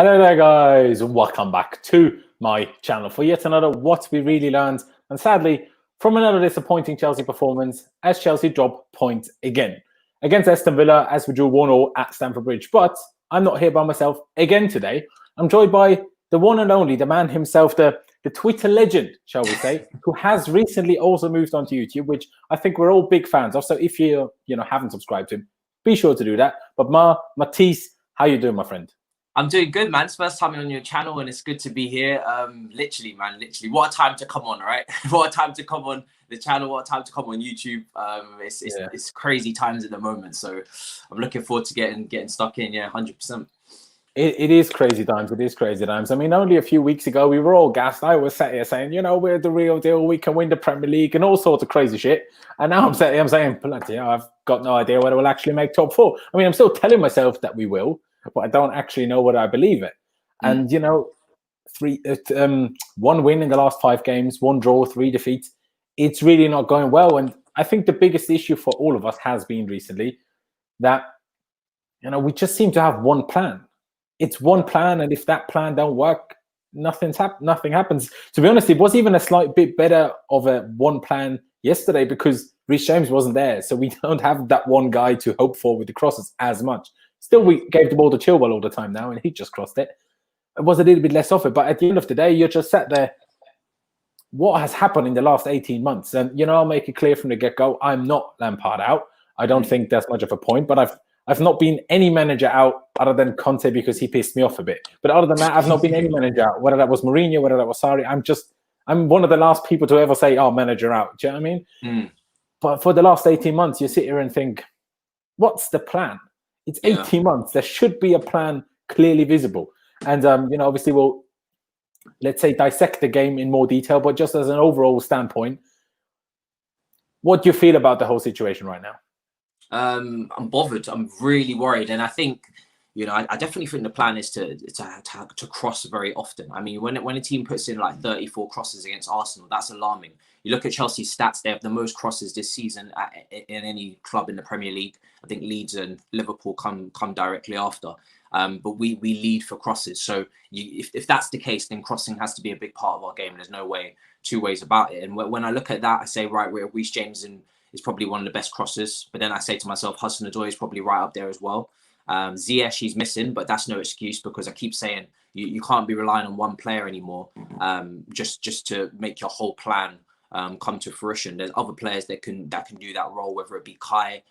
Hello there, guys. Welcome back to my channel for yet another What We Really Learned. And sadly, from another disappointing Chelsea performance, as Chelsea drop points again against Aston Villa as we drew 1-1 at Stamford Bridge. But I'm not here by myself again today. I'm joined by the one and only, the man himself, the Twitter legend, shall we say, who has recently also moved on to YouTube, which I think we're all big fans of. So if you haven't subscribed to him, be sure to do that. But Matisse, how you doing, my friend? I'm doing good, man. It's first time on your channel and it's good to be here. Literally, what a time to come on, right? What a time to come on the channel, what a time to come on YouTube. It's crazy times at the moment. So I'm looking forward to getting stuck in, 100%. It is crazy times. It is crazy times. I mean, only a few weeks ago, we were all gassed. I was sat here saying, we're the real deal. We can win the Premier League and all sorts of crazy shit. And now I'm saying, bloody hell, I've got no idea whether we'll actually make top four. I mean, I'm still telling myself that we will, but I don't actually know what I believe it. And, one win in the last 5 games, 1 draw, 3 defeats. It's really not going well. And I think the biggest issue for all of us has been recently that, we just seem to have one plan. It's one plan, and if that plan don't work, nothing happens. To be honest, it was even a slight bit better of a one plan yesterday because Reece James wasn't there, so we don't have that one guy to hope for with the crosses as much. Still, we gave the ball to Chilwell all the time now, and he just crossed it. It was a little bit less of it, but at the end of the day, you're just sat there. What has happened in the last 18 months? And, I'll make it clear from the get-go, I'm not Lampard out. I don't think that's much of a point, but I've not been any manager out other than Conte because he pissed me off a bit. But other than that, I've not been any manager out, whether that was Mourinho, whether that was Sarri. I'm one of the last people to ever say, oh, manager out. Do you know what I mean? But for the last 18 months, you sit here and think, what's the plan? It's 18 months. There should be a plan clearly visible. And, obviously we'll, let's say, dissect the game in more detail. But just as an overall standpoint, what do you feel about the whole situation right now? I'm bothered. I'm really worried, and I think, I definitely think the plan is to cross very often. I mean, when a team puts in like 34 crosses against Arsenal, that's alarming. You look at Chelsea's stats; they have the most crosses this season in any club in the Premier League. I think Leeds and Liverpool come directly after. But we lead for crosses. So if that's the case, then crossing has to be a big part of our game. There's no two ways about it. And when I look at that, I say, right, we're Reece James is probably one of the best crossers. But then I say to myself, Hudson-Odoi is probably right up there as well. Ziyech, he's missing, but that's no excuse because I keep saying you can't be relying on one player anymore just to make your whole plan come to fruition. There's other players that can do that role, whether it be Kai,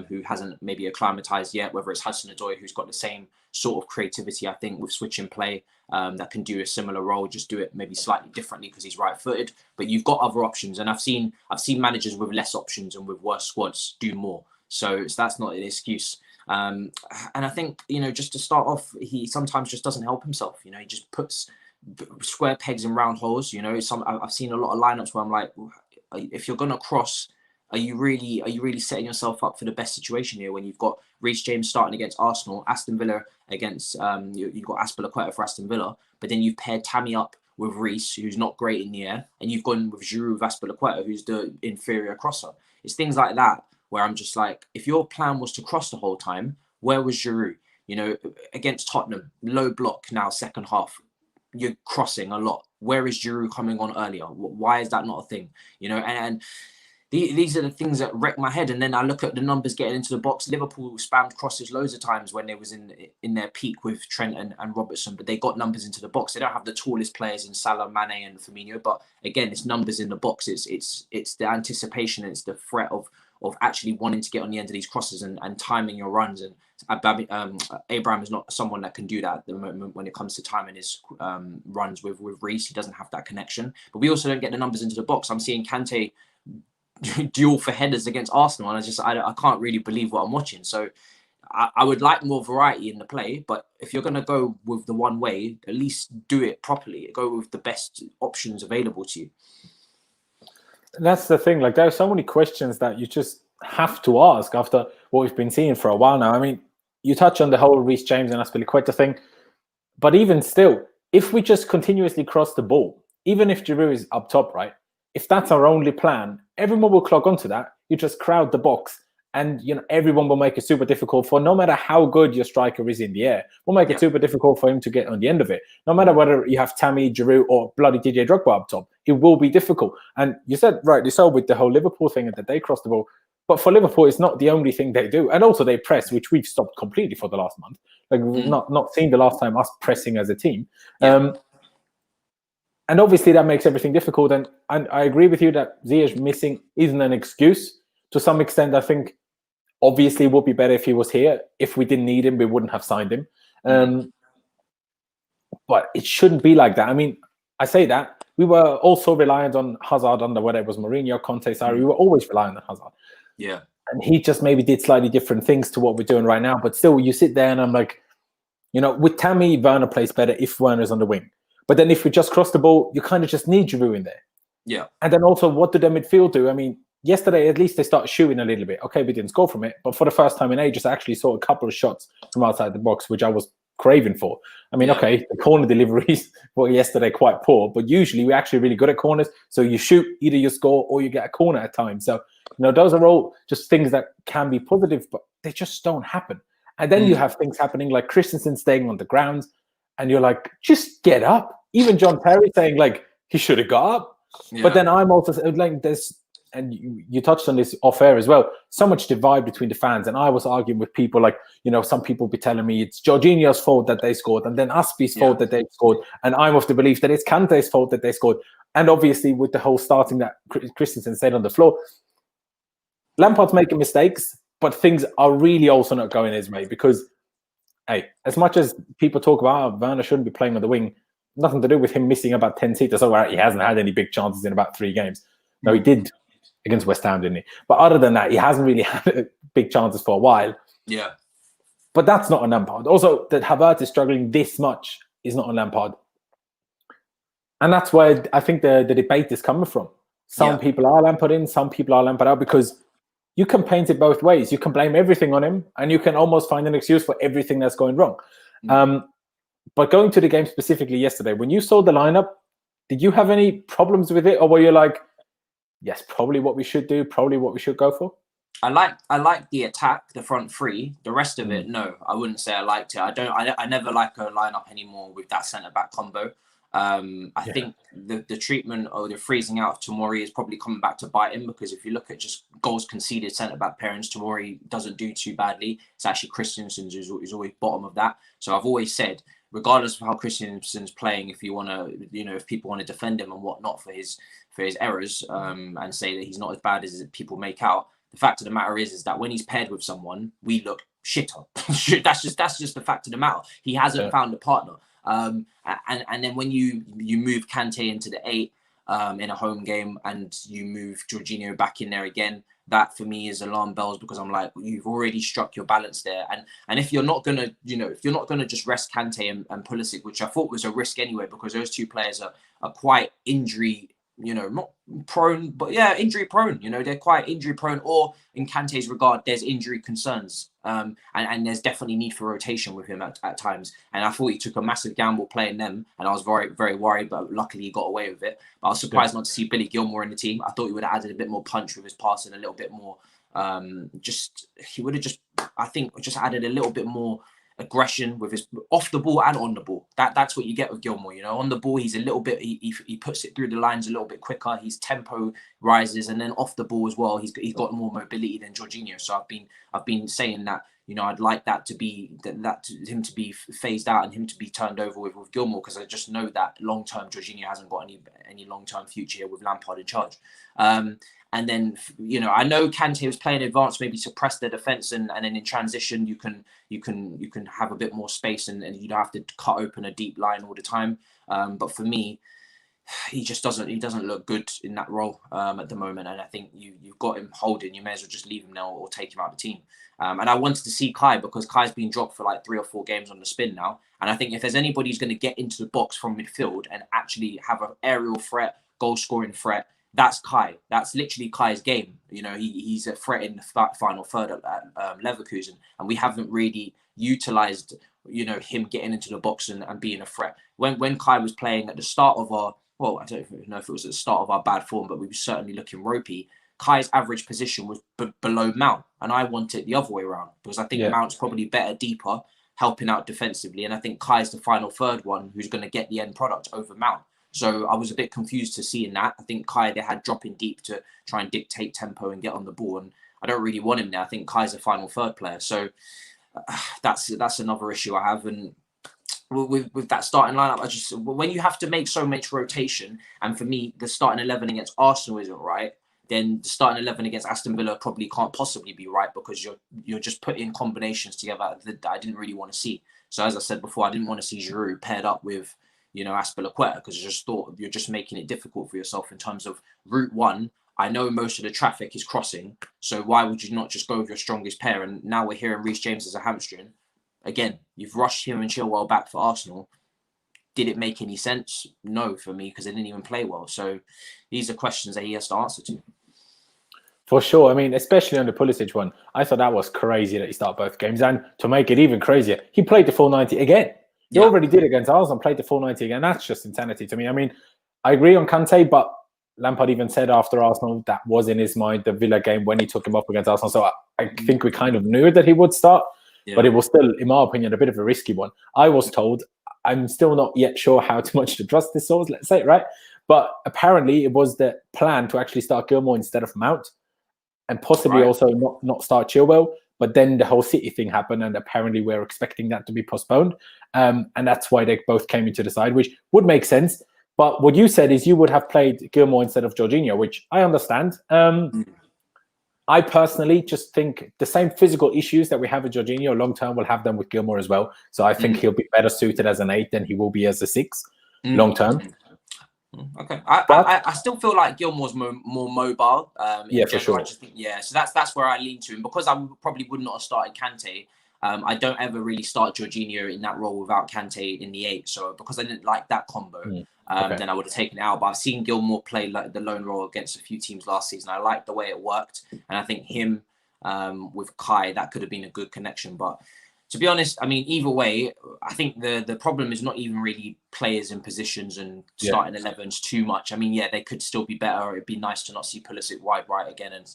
who hasn't maybe acclimatized yet, whether it's Hudson-Odoi, who's got the same sort of creativity, I think, with switching play, that can do a similar role, just do it maybe slightly differently because he's right-footed. But you've got other options, and I've seen managers with less options and with worse squads do more. So that's not an excuse. And I think, just to start off, he sometimes just doesn't help himself. He just puts square pegs in round holes. I've seen a lot of lineups where I'm like, if you're gonna cross, are you really setting yourself up for the best situation here when you've got Reece James starting against Arsenal, Aston Villa against you've got Azpilicueta for Aston Villa, but then you've paired Tammy up with Reece, who's not great in the air, and you've gone with Giroud, Azpilicueta, who's the inferior crosser. It's things like that where I'm just like, if your plan was to cross the whole time, where was Giroud? Against Tottenham, low block now, second half, you're crossing a lot. Where is Giroud coming on earlier? Why is that not a thing? And these are the things that wreck my head. And then I look at the numbers getting into the box. Liverpool spammed crosses loads of times when they was in their peak with Trent and Robertson, but they got numbers into the box. They don't have the tallest players in Salah, Mane, and Firmino, but again, it's numbers in the box. It's the anticipation. It's the threat of actually wanting to get on the end of these crosses and timing your runs. And Abraham is not someone that can do that at the moment when it comes to timing his runs with Reece. He doesn't have that connection. But we also don't get the numbers into the box. I'm seeing Kante duel for headers against Arsenal, and I can't really believe what I'm watching. So I would like more variety in the play, but if you're going to go with the one way, at least do it properly. Go with the best options available to you. That's the thing. Like, there are so many questions that you just have to ask after what we've been seeing for a while now. I mean, you touch on the whole Reece James and Azpilicueta thing, but even still, if we just continuously cross the ball, even if Giroud is up top, right? If that's our only plan, everyone will clog onto that. You just crowd the box And everyone will make it super difficult for, no matter how good your striker is in the air, we'll make it super difficult for him to get on the end of it. No matter whether you have Tammy, Giroud, or bloody DJ Drogba up top, it will be difficult. And you said rightly so with the whole Liverpool thing and that they cross the ball. But for Liverpool, it's not the only thing they do. And also they press, which we've stopped completely for the last month. Like we've not seen the last time us pressing as a team. And obviously that makes everything difficult. And I agree with you that Ziyech missing isn't an excuse. To some extent, I think obviously it would be better if he was here. If we didn't need him, we wouldn't have signed him. But it shouldn't be like that. I mean, I say that. We were also reliant on Hazard under whether it was Mourinho, Conte, Sarri. We were always reliant on Hazard. Yeah. And he just maybe did slightly different things to what we're doing right now. But still, you sit there and I'm like, with Tammy, Werner plays better if Werner's on the wing. But then if we just cross the ball, you kind of just need Giroud in there. Yeah. And then also, what do the midfield do? I mean, yesterday, at least they started shooting a little bit. Okay, we didn't score from it. But for the first time in ages, I actually saw a couple of shots from outside the box, which I was craving for. I mean, okay, the corner deliveries were yesterday quite poor. But usually, we're actually really good at corners. So you shoot, either you score or you get a corner at times. So, those are all just things that can be positive, but they just don't happen. And then you have things happening like Christensen staying on the ground. And you're like, just get up. Even John Terry saying, like, he should have got up. Yeah. But then I'm also like, there's, and you touched on this off air as well, so much divide between the fans. And I was arguing with people like, some people be telling me it's Jorginho's fault that they scored, and then Azpi's fault that they scored. And I'm of the belief that it's Kante's fault that they scored. And obviously, with the whole starting that Christensen stayed on the floor, Lampard's making mistakes, but things are really also not going his way because, hey, as much as people talk about Werner shouldn't be playing on the wing, nothing to do with him missing about 10 seaters. So he hasn't had any big chances in about 3 games. No, he did against West Ham, didn't he? But other than that, he hasn't really had big chances for a while. Yeah. But that's not on Lampard. Also, that Havertz is struggling this much is not on Lampard. And that's where I think the debate is coming from. Some people are Lampard in, some people are Lampard out, because you can paint it both ways. You can blame everything on him, and you can almost find an excuse for everything that's going wrong. But going to the game specifically yesterday, when you saw the lineup, did you have any problems with it, or were you like, yes, probably what we should do, probably what we should go for? I like the attack, the front three. The rest of it, no, I wouldn't say I liked it. I never like a lineup anymore with that centre back combo. I think the treatment or the freezing out of Tomori is probably coming back to bite him, because if you look at just goals conceded centre back pairings, Tomori doesn't do too badly. It's actually Christensen who's always bottom of that. So I've always said, regardless of how Christensen's playing, if you want to, if people want to defend him and whatnot for his errors, and say that he's not as bad as people make out, the fact of the matter is that when he's paired with someone, we look shitter. That's just the fact of the matter. He hasn't found a partner. And then when you move Kante into the 8 in a home game, and you move Jorginho back in there again, that for me is alarm bells, because I'm like, you've already struck your balance there. And if you're not gonna, if you're not gonna just rest Kante and Pulisic, which I thought was a risk anyway, because those two players are quite injury, not prone, but injury prone. They're quite injury prone, or in Kante's regard, there's injury concerns. And there's definitely need for rotation with him at times. And I thought he took a massive gamble playing them, and I was very, very worried, but luckily he got away with it. But I was surprised not to see Billy Gilmour in the team. I thought he would have added a bit more punch with his passing, a little bit more. He would have just added a little bit more aggression with his off the ball and on the ball. That's what you get with Gilmour. On the ball, he's a little bit, he puts it through the lines a little bit quicker. His tempo rises, and then off the ball as well, he's got more mobility than Jorginho. So I've been saying that, I'd like that to be him to be phased out and him to be turned over with Gilmour, because I just know that long term Jorginho hasn't got any long term future here with Lampard in charge. And then, I know Kante was playing advanced, maybe suppress their defense, and then in transition you can have a bit more space, and you don't have to cut open a deep line all the time. But for me, he doesn't look good in that role at the moment. And I think you've got him holding. You may as well just leave him now or take him out of the team. And I wanted to see Kai, because Kai's been dropped for like 3 or 4 games on the spin now. And I think if there's anybody who's going to get into the box from midfield and actually have an aerial threat, goal scoring threat, that's Kai. That's literally Kai's game. He's a threat in the final third at Leverkusen, and we haven't really utilised, him getting into the box and being a threat. When Kai was playing at the start of our, I don't know if it was at the start of our bad form, but we were certainly looking ropey. Kai's average position was below Mount, and I want it the other way around because I think Mount's probably better deeper, helping out defensively, and I think Kai's the final third one who's going to get the end product over Mount. So I was a bit confused to seeing that. I think Kai, they had dropping deep to try and dictate tempo and get on the ball, and I don't really want him there. I think Kai's a final third player, so that's another issue I have. And with that starting lineup, when you have to make so much rotation, and for me, the starting 11 against Arsenal isn't right, then the starting 11 against Aston Villa probably can't possibly be right because you're just putting combinations together that I didn't really want to see. So as I said before, I didn't want to see Giroud paired up with, Azpilicueta, because I just thought you're just making it difficult for yourself in terms of route one. I know most of the traffic is crossing, so why would you not just go with your strongest pair? And now we're hearing Reece James as a hamstring. Again, you've rushed him and Chilwell back for Arsenal. Did it make any sense? No, for me, because they didn't even play well. So these are questions that he has to answer to. For sure. I mean, especially on the Pulisic one, I thought that was crazy that he started both games. And to make it even crazier, he played the full 90 again. He already did against Arsenal, played the full 90 again. That's just insanity to me. I mean, I agree on Kante, but Lampard even said after Arsenal that was in his mind, the Villa game, when he took him up against Arsenal. So I think we kind of knew that he would start, but it was still, in my opinion, a bit of a risky one. I was told, I'm still not yet sure how much to trust this source, let's say, right? But apparently it was the plan to actually start Gilmour instead of Mount, and possibly also not start Chilwell. But then the whole City thing happened, and apparently we're expecting that to be postponed. And that's why they both came into the side, which would make sense. But what you said is you would have played Gilmour instead of Jorginho, which I understand. I personally just think the same physical issues that we have with Jorginho long term, we'll have them with Gilmour as well. So I think he'll be better suited as an 8 than he will be as a 6 long term. Okay, I still feel like Gilmour's more mobile. For sure. I just think, so that's where I lean to him, because I probably would not have started Kante. I don't ever really start Jorginho in that role without Kante in the 8. So because I didn't like that combo, then I would have taken it out. But I've seen Gilmour play like the lone role against a few teams last season. I liked the way it worked, and I think him with Kai, that could have been a good connection. But to be honest, I mean, either way, I think the problem is not even really players in positions and starting 11s too much. I mean, they could still be better. It'd be nice to not see Pulisic wide right again and,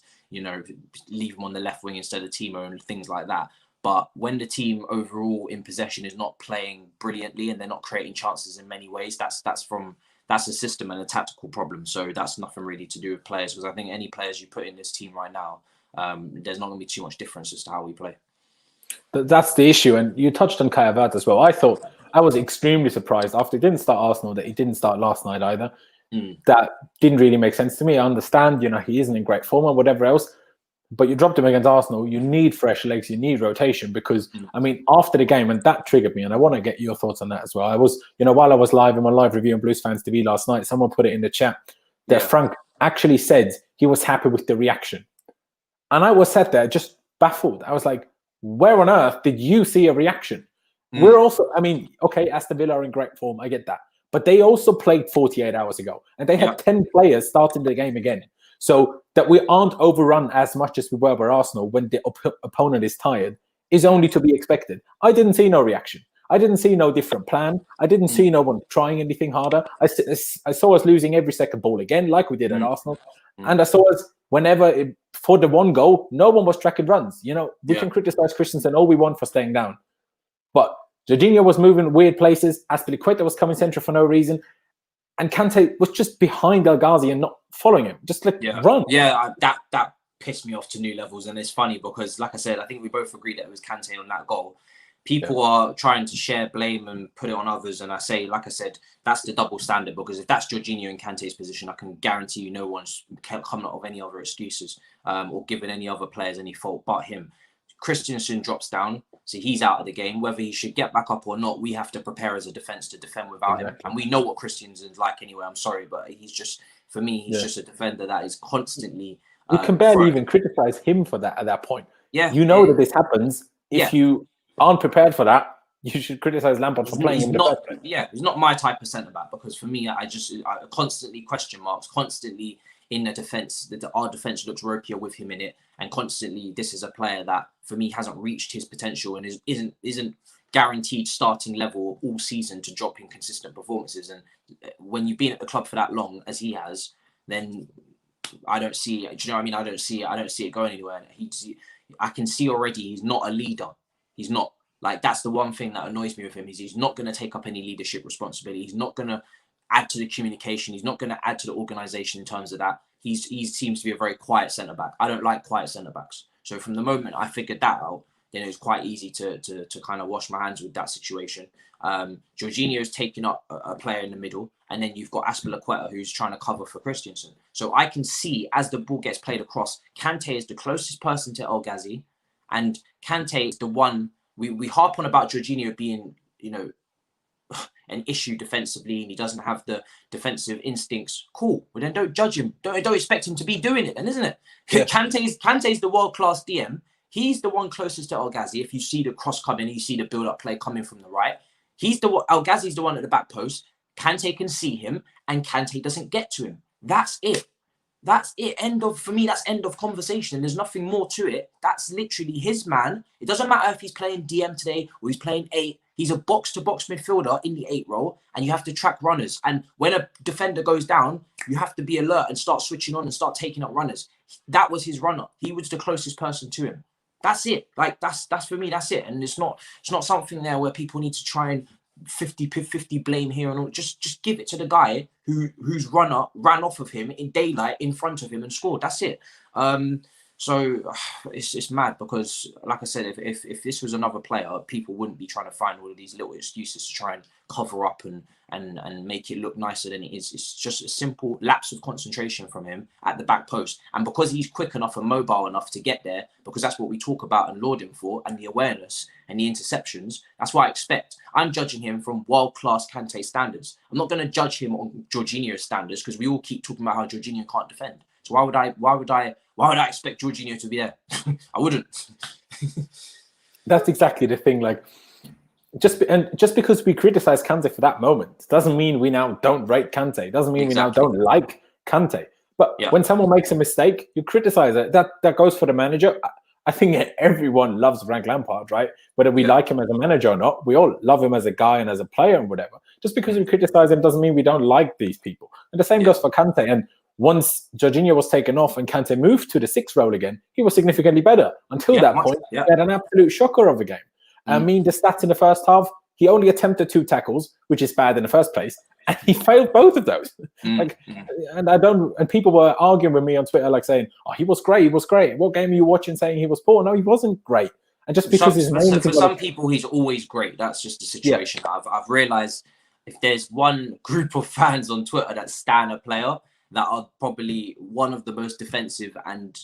leave him on the left wing instead of Timo and things like that. But when the team overall in possession is not playing brilliantly and they're not creating chances in many ways, that's a system and a tactical problem. So that's nothing really to do with players, because I think any players you put in this team right now, there's not going to be too much difference as to how we play. That's the issue. And you touched on Kai Havertz as well. I was extremely surprised after he didn't start Arsenal that he didn't start last night either. That didn't really make sense to me. I understand, he isn't in great form or whatever else, but you dropped him against Arsenal. You need fresh legs. You need rotation because, I mean, after the game, and that triggered me, and I want to get your thoughts on that as well. I was, while I was live in my live review on Blues Fans TV last night, someone put it in the chat that Frank actually said he was happy with the reaction. And I was sat there just baffled. I was like, where on earth did you see a reaction? We're also, I mean, okay, Aston Villa are in great form. I get that. But they also played 48 hours ago, and they had 10 players starting the game again. So that we aren't overrun as much as we were with Arsenal when the opponent is tired is only to be expected. I didn't see no reaction. I didn't see no different plan. I didn't see no one trying anything harder. I saw us losing every second ball again, like we did at Arsenal. And I saw us for the one goal, no one was tracking runs. We can criticize Christensen all we want for staying down. But Jorginho was moving weird places. Azpilicueta was coming central for no reason. And Kante was just behind El Ghazi and not following him. Just run. Yeah, that pissed me off to new levels. And it's funny because, like I said, I think we both agreed that it was Kante on that goal. People are trying to share blame and put it on others. And I say, like I said, that's the double standard, because if that's Jorginho in Kante's position, I can guarantee you no one's coming up with any other excuses or giving any other players any fault but him. Christensen drops down, so he's out of the game. Whether he should get back up or not, we have to prepare as a defence to defend without him. And we know what Christensen's like anyway. I'm sorry, but he's just, for me, he's just a defender that is constantly... You can barely even criticise him for that at that point. That this happens. If you aren't prepared for that, you should criticise Lampard for playing him. He's not my type of centre-back, because for me, I constantly question marks, constantly in the defence, that our defence looks ropier with him in it, and constantly this is a player that for me hasn't reached his potential and isn't guaranteed starting level all season to drop in consistent performances. And when you've been at the club for that long as he has, then I don't see it. Do you know what I mean? I don't see it going anywhere. I can see already he's not a leader. He's not. Like, that's the one thing that annoys me with him, is he's not going to take up any leadership responsibility. He's not going to add to the communication. He's not going to add to the organisation in terms of that. He seems to be a very quiet centre-back. I don't like quiet centre-backs. So from the moment I figured that out, then it was quite easy to kind of wash my hands with that situation. Jorginho's taking up a player in the middle, and then you've got Azpilicueta who's trying to cover for Christensen. So I can see, as the ball gets played across, Kante is the closest person to El Ghazi, and Kante is the one we harp on about Jorginho being, you know, an issue defensively, and he doesn't have the defensive instincts. Cool. Well, then don't judge him. Don't expect him to be doing it then, isn't it? Yeah. Kante's the world-class DM. He's the one closest to El Ghazi. If you see the cross coming, you see the build-up play coming from the right. El Ghazi's the one at the back post. Kante can see him, and Kante doesn't get to him. That's it. That's it. For me, that's end of conversation. There's nothing more to it. That's literally his man. It doesn't matter if he's playing DM today or he's playing 8. He's a box-to-box midfielder in the 8 role, and you have to track runners. And when a defender goes down, you have to be alert and start switching on and start taking up runners. That was his runner. He was the closest person to him. That's it. Like, that's for me, that's it. And it's not something there where people need to try and 50-50 blame here and all. Just give it to the guy whose runner ran off of him in daylight in front of him and scored. That's it. So it's mad, because, like I said, if this was another player, people wouldn't be trying to find all of these little excuses to try and cover up and make it look nicer than it is. It's just a simple lapse of concentration from him at the back post. And because he's quick enough and mobile enough to get there, because that's what we talk about and laud him for, and the awareness and the interceptions, that's what I expect. I'm judging him from world-class Kante standards. I'm not going to judge him on Jorginho's standards, because we all keep talking about how Jorginho can't defend. So why would I expect Jorginho to be there? I wouldn't. That's exactly the thing. Like, just because we criticize Kante for that moment doesn't mean we now don't rate Kante. Doesn't mean we now don't like Kante. But when someone makes a mistake, you criticize it. That goes for the manager. I think everyone loves Frank Lampard, right? Whether we like him as a manager or not, we all love him as a guy and as a player and whatever. Just because we criticize him doesn't mean we don't like these people. And the same goes for Kante. And once Jorginho was taken off and Kante moved to the 6th role again, he was significantly better. Until that point, he had an absolute shocker of a game. I mean, the stats in the first half, he only attempted 2 tackles, which is bad in the first place, and he failed both of those. And people were arguing with me on Twitter, like saying, "Oh, he was great. What game are you watching saying he was poor?" No, he wasn't great. And just because his name for some people, he's always great. That's just the situation. Yeah. I've realized if there's one group of fans on Twitter that stan a player, that are probably one of the most defensive and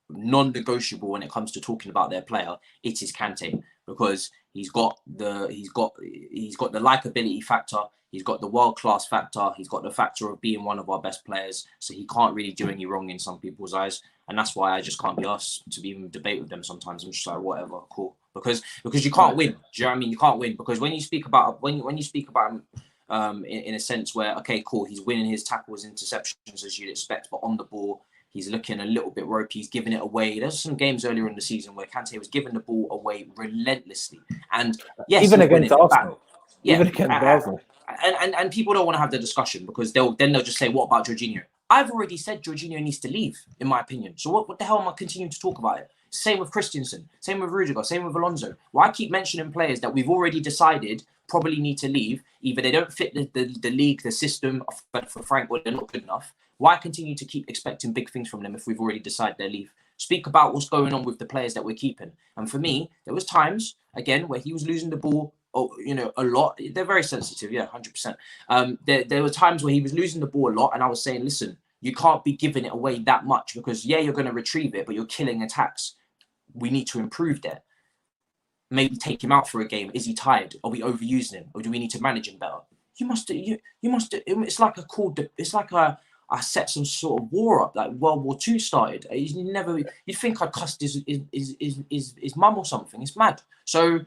non-negotiable when it comes to talking about their player, it is Kante, because he's got the likability factor, he's got the world-class factor, he's got the factor of being one of our best players, so he can't really do any wrong in some people's eyes, and that's why I just can't be asked to even debate with them sometimes. I'm just like, whatever, cool, because you can't win. Do you know what I mean? You can't win, because when you speak about him, in a sense where, okay, cool, he's winning his tackles, interceptions as you'd expect, but on the ball, he's looking a little bit ropey, he's giving it away. There's some games earlier in the season where Kante was giving the ball away relentlessly. And yes, even against Arsenal. Even against Arsenal. And people don't want to have the discussion, because they'll just say, what about Jorginho? I've already said Jorginho needs to leave, in my opinion. So what the hell am I continuing to talk about it? Same with Christensen, same with Rudiger, same with Alonso. Well, I keep mentioning players that we've already decided probably need to leave. Either they don't fit the league, the system for Frank, or they're not good enough. Why continue to keep expecting big things from them if we've already decided they leave? Speak about what's going on with the players that we're keeping. And for me, there was times, again, where he was losing the ball, a lot. They're very sensitive, 100%. There were times where he was losing the ball a lot, and I was saying, listen, you can't be giving it away that much, because, you're going to retrieve it, but you're killing attacks. We need to improve there. Maybe take him out for a game. Is he tired? Are we overusing him? Or do we need to manage him better? You must. It's like I set some sort of war up, like World War II started. You'd think I'd cussed his mum or something. It's mad. So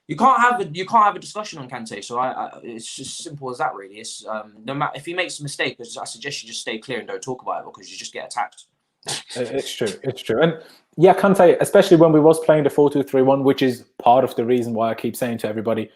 you can't have a discussion on Kante. So it's just simple as that, really. It's no matter if he makes a mistake, I suggest you just stay clear and don't talk about it, because you just get attacked. It's true. And Kante, especially when we was playing the 4-2-3-1, which is part of the reason why I keep saying to everybody,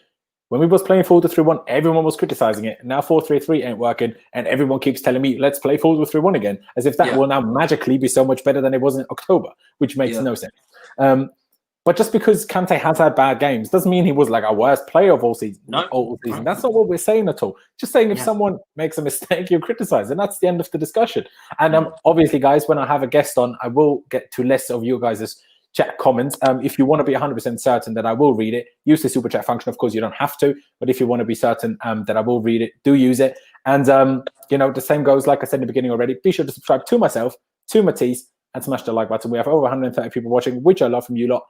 When we was playing 4-3-1, everyone was criticizing it. Now 4-3-3 ain't working, and everyone keeps telling me, let's play 4-3-1 again, as if that will now magically be so much better than it was in October, which makes no sense. But just because Kante has had bad games doesn't mean he was like our worst player of all season. That's not what we're saying at all. Just saying if someone makes a mistake, you criticize, and that's the end of the discussion. And obviously, guys, when I have a guest on, I will get to less of you guys' chat comments. If you want to be 100% certain that I will read it, use the super chat function. Of course, you don't have to, but if you want to be certain that I will read it, do use it. And the same goes, like I said in the beginning already. Be sure to subscribe to myself, to Matisse, and smash the like button. We have over 130 people watching, which I love from you lot.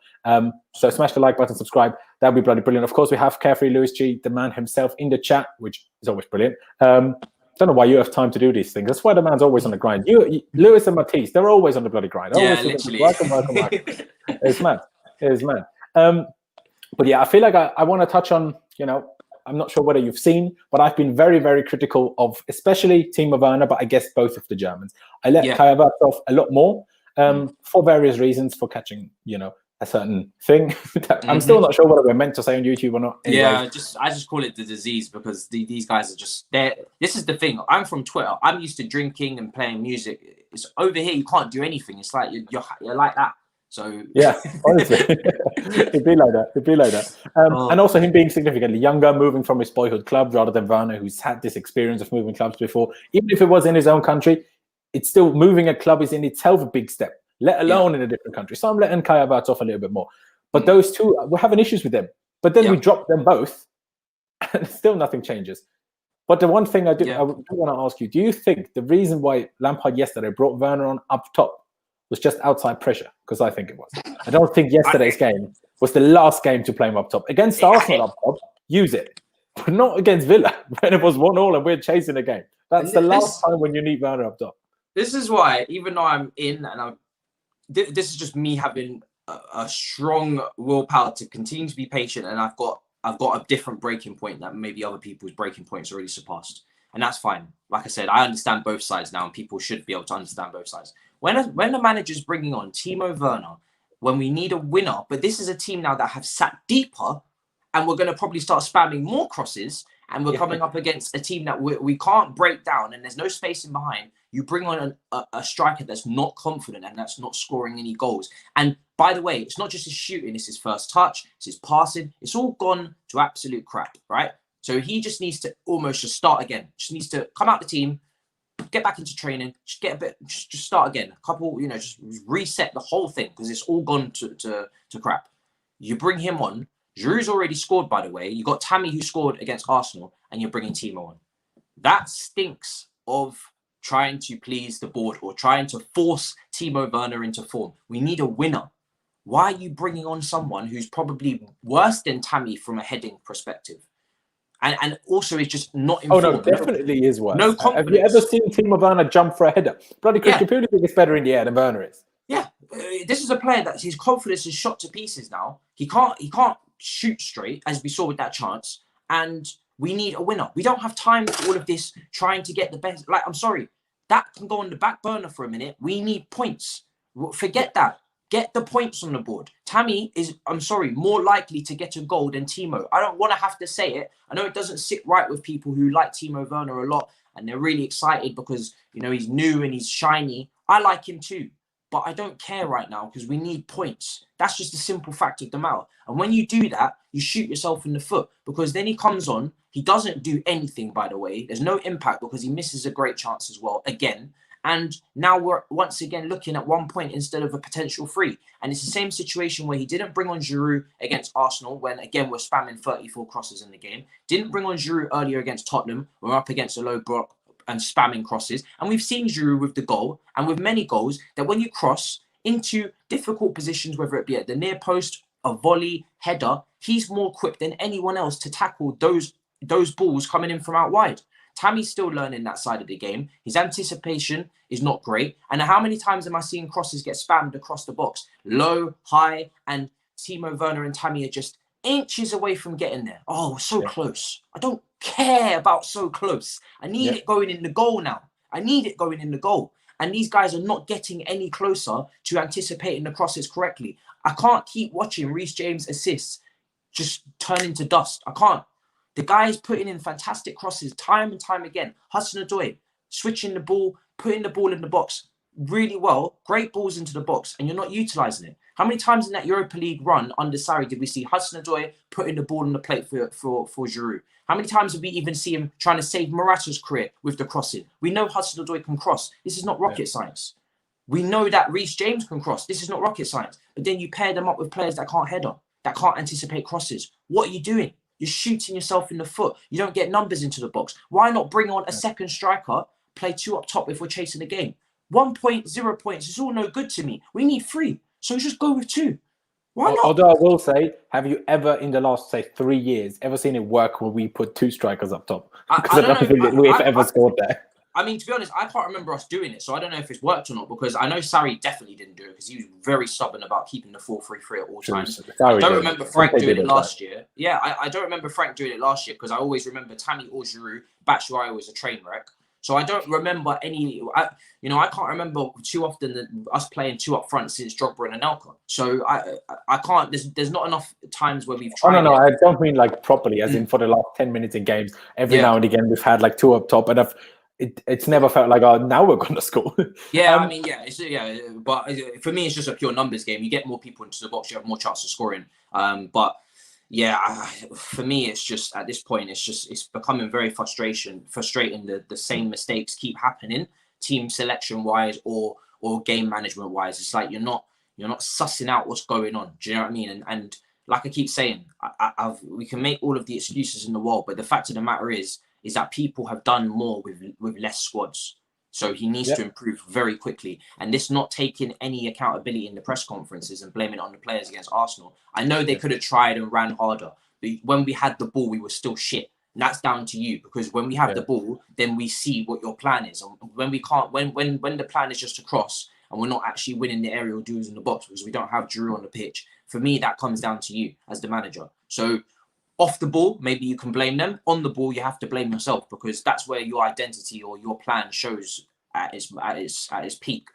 So smash the like button, subscribe. That'd be bloody brilliant. Of course, we have Carefree Lewis G, the man himself, in the chat, which is always brilliant. Don't know why you have time to do these things. That's why the man's always on the grind. Lewis and Matisse, they're always on the bloody grind. Literally. Work. It's mad. But yeah, I feel like I want to touch on, I'm not sure whether you've seen, but I've been very, very critical of especially Timo Werner, but I guess both of the Germans. I let Kai Havertz off a lot more for various reasons, for catching, a certain thing. I'm still not sure whether we're meant to say on YouTube or not. Anyways. I just call it the disease, because these guys are just there. This is the thing. I'm from Twitter. I'm used to drinking and playing music. It's over here. You can't do anything. It's like you're like that. So yeah, honestly, it'd be like that. And also him being significantly younger, moving from his boyhood club rather than Werner, who's had this experience of moving clubs before. Even if it was in his own country, it's still moving a club is in itself a big step, let alone in a different country. So I'm letting Kai Havertz off a little bit more. But those two, we're having issues with them. But then we drop them both, and still nothing changes. But the one thing I do want to ask you, do you think the reason why Lampard yesterday brought Werner on up top was just outside pressure? Because I think it was. I don't think yesterday's game was the last game to play him up top. Against Arsenal up top, use it. But not against Villa, when it was 1-1 and we're chasing the game. That's the last time when you need Werner up top. This is why, even though I'm in, and this is just me having a strong willpower to continue to be patient, and I've got a different breaking point that maybe other people's breaking points already surpassed. And that's fine. Like I said, I understand both sides now, and people should be able to understand both sides. When the manager's bringing on Timo Werner, when we need a winner, but this is a team now that have sat deeper, and we're going to probably start spamming more crosses, and we're coming up against a team that we can't break down, and there's no space in behind. You bring on a striker that's not confident and that's not scoring any goals. And by the way, it's not just his shooting, it's his first touch, it's his passing. It's all gone to absolute crap, right? So he just needs to almost just start again. Just needs to come out the team, get back into training, just start again. A couple, just reset the whole thing, because it's all gone to crap. You bring him on. Giroud's already scored, by the way. You got Tammy, who scored against Arsenal, and you're bringing Timo on. That stinks of trying to please the board or trying to force Timo Werner into form. We need a winner. Why are you bringing on someone who's probably worse than Tammy from a heading perspective? And also is just not informed. Oh, no, definitely is worse. No confidence. Have you ever seen Timo Werner jump for a header? Bloody Christian Pulisic is better in the air than Werner is. Yeah. This is a player that his confidence is shot to pieces now. He can't shoot straight, as we saw with that chance. And we need a winner. We don't have time for all of this trying to get the best. Like, I'm sorry, that can go on the back burner for a minute. We need points. Forget that. Get the points on the board. Tammy is, I'm sorry, more likely to get a goal than Timo. I don't want to have to say it. I know it doesn't sit right with people who like Timo Werner a lot, and they're really excited because, he's new and he's shiny. I like him too. But I don't care right now, because we need points. That's just a simple fact of the matter. And when you do that, you shoot yourself in the foot, because then he comes on. He doesn't do anything, by the way. There's no impact, because he misses a great chance as well, again. And now we're once again looking at 1 point instead of a potential 3. And it's the same situation where he didn't bring on Giroud against Arsenal, when, again, we're spamming 34 crosses in the game. Didn't bring on Giroud earlier against Tottenham. We're up against a low block and spamming crosses. And we've seen Giroud with the goal, and with many goals, that when you cross into difficult positions, whether it be at the near post, a volley, header, he's more equipped than anyone else to tackle those balls coming in from out wide. Tammy's still learning that side of the game. His anticipation is not great. And how many times am I seeing crosses get spammed across the box? Low, high, and Timo Werner and Tammy are just inches away from getting there. Oh, so close. I don't care about so close. I need it going in the goal now. I need it going in the goal. And these guys are not getting any closer to anticipating the crosses correctly. I can't keep watching Reece James assists just turn into dust. I can't. The guy is putting in fantastic crosses time and time again. Hudson-Odoi, switching the ball, putting the ball in the box really well, great balls into the box, and you're not utilising it. How many times in that Europa League run under Sarri did we see Hudson-Odoi putting the ball on the plate for Giroud? How many times did we even see him trying to save Morata's career with the crossing? We know Hudson-Odoi can cross. This is not rocket science. We know that Reece James can cross. This is not rocket science. But then you pair them up with players that can't header, that can't anticipate crosses. What are you doing? You're shooting yourself in the foot. You don't get numbers into the box. Why not bring on a second striker, play 2 up top if we're chasing the game? 1 point, 0 points, it's all no good to me. We need 3. So just go with 2. Why not? Although I will say, have you ever in the last, say, 3 years, ever seen it work when we put 2 strikers up top? Because I don't think we've ever scored there. I mean, to be honest, I can't remember us doing it, so I don't know if it's worked or not, because I know Sarri definitely didn't do it because he was very stubborn about keeping the 4-3-3 at all times. I don't remember Frank doing it last year. Yeah, I don't remember Frank doing it last year because I always remember Tammy or Giroud. Batshuayi was a train wreck. So I don't remember any. I can't remember too often us playing 2 up front since Drogba and Anelka. So I can't. There's not enough times where we've tried. Oh, no, I don't mean like properly, as in for the last 10 minutes in games. Every now and again, we've had like 2 up top, and it's never felt like, oh, now we're going to score. Yeah, I mean, but for me, it's just a pure numbers game. You get more people into the box, you have more chance of scoring. But yeah, for me, it's just at this point, it's becoming very frustrating. The same mistakes keep happening, team selection wise or game management wise. It's like you're not sussing out what's going on. Do you know what I mean? And like I keep saying, we can make all of the excuses in the world, but the fact of the matter is that people have done more with less squads. So he needs to improve very quickly. And this not taking any accountability in the press conferences and blaming it on the players against Arsenal. I know they could have tried and ran harder. But when we had the ball, we were still shit. And that's down to you, because when we have the ball, then we see what your plan is. And when we can't, when the plan is just to cross and we're not actually winning the aerial duels in the box because we don't have Giroud on the pitch, for me, that comes down to you as the manager. So off the ball, maybe you can blame them. On the ball, you have to blame yourself, because that's where your identity or your plan shows at its peak.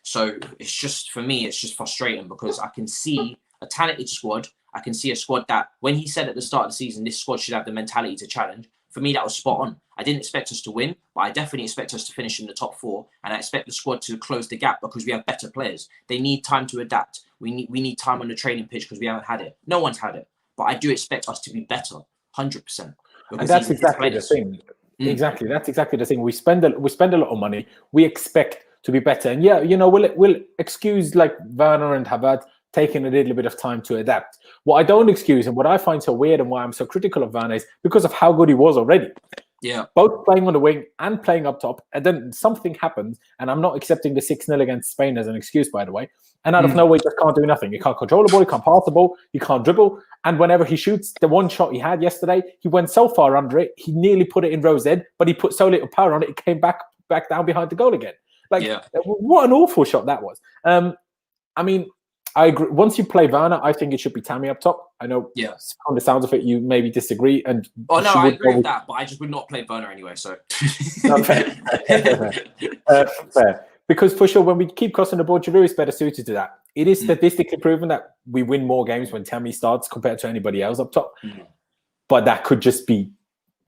So it's just, for me, it's just frustrating because I can see a talented squad. I can see a squad that, when he said at the start of the season, this squad should have the mentality to challenge. For me, that was spot on. I didn't expect us to win, but I definitely expect us to finish in the top 4, and I expect the squad to close the gap because we have better players. They need time to adapt. We need time on the training pitch because we haven't had it. No one's had it. But I do expect us to be better, 100%. And that's exactly the thing. Exactly, that's exactly the thing. We spend a lot of money. We expect to be better, and we'll excuse like Werner and Havertz taking a little bit of time to adapt. What I don't excuse, and what I find so weird, and why I'm so critical of Werner, is because of how good he was already. Yeah, both playing on the wing and playing up top, and then something happens, and I'm not accepting the 6-0 against Spain as an excuse, by the way. And out of nowhere, he just can't do nothing. He can't control the ball, he can't pass the ball, he can't dribble. And whenever he shoots, the one shot he had yesterday, he went so far under it, he nearly put it in Rose Ed, but he put so little power on it, it came back down behind the goal again. What an awful shot that was. I mean, I agree. Once you play Werner, I think it should be Tammy up top. I know, on the sounds of it, you maybe disagree. I agree with that, but I just would not play Werner anyway. So fair. Because for sure, when we keep crossing the ball, Giroud is better suited to that. It is statistically proven that we win more games when Tammy starts compared to anybody else up top. But that could just be,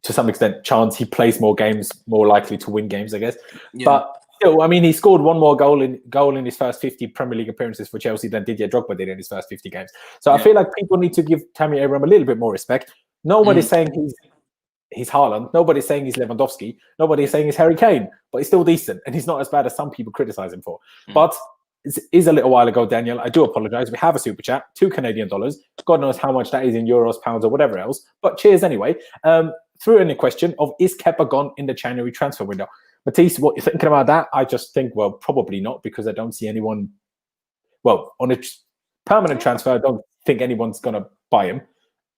to some extent, chance. He plays more games, more likely to win games, I guess. Yeah. But still, I mean, he scored one more goal in his first 50 Premier League appearances for Chelsea than Didier Drogba did in his first 50 games. So I feel like people need to give Tammy Abraham a little bit more respect. Nobody's saying he's Haaland. Nobody's saying he's Lewandowski. Nobody's saying he's Harry Kane. But he's still decent, and he's not as bad as some people criticize him for. But it is a little while ago, Daniel. I do apologize. We have a super chat, $2 Canadian. God knows how much that is in euros, pounds, or whatever else. But cheers anyway. Threw in a question of, is Kepa gone in the January transfer window? Matisse, what you're thinking about that? I just think, well, probably not, because I don't see anyone. Well, on a permanent transfer, I don't think anyone's going to buy him.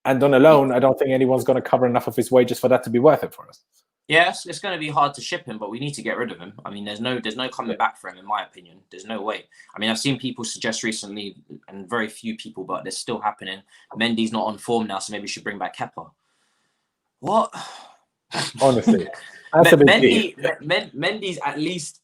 And on a loan, I don't think anyone's going to cover enough of his wages for that to be worth it for us. Yes, it's going to be hard to ship him, but we need to get rid of him. I mean, there's no coming back for him, in my opinion. There's no way. I mean, I've seen people suggest recently, and very few people, but it's still happening. Mendy's not on form now, so maybe we should bring back Kepa. What? Honestly, that's a big deal. Mendy's at least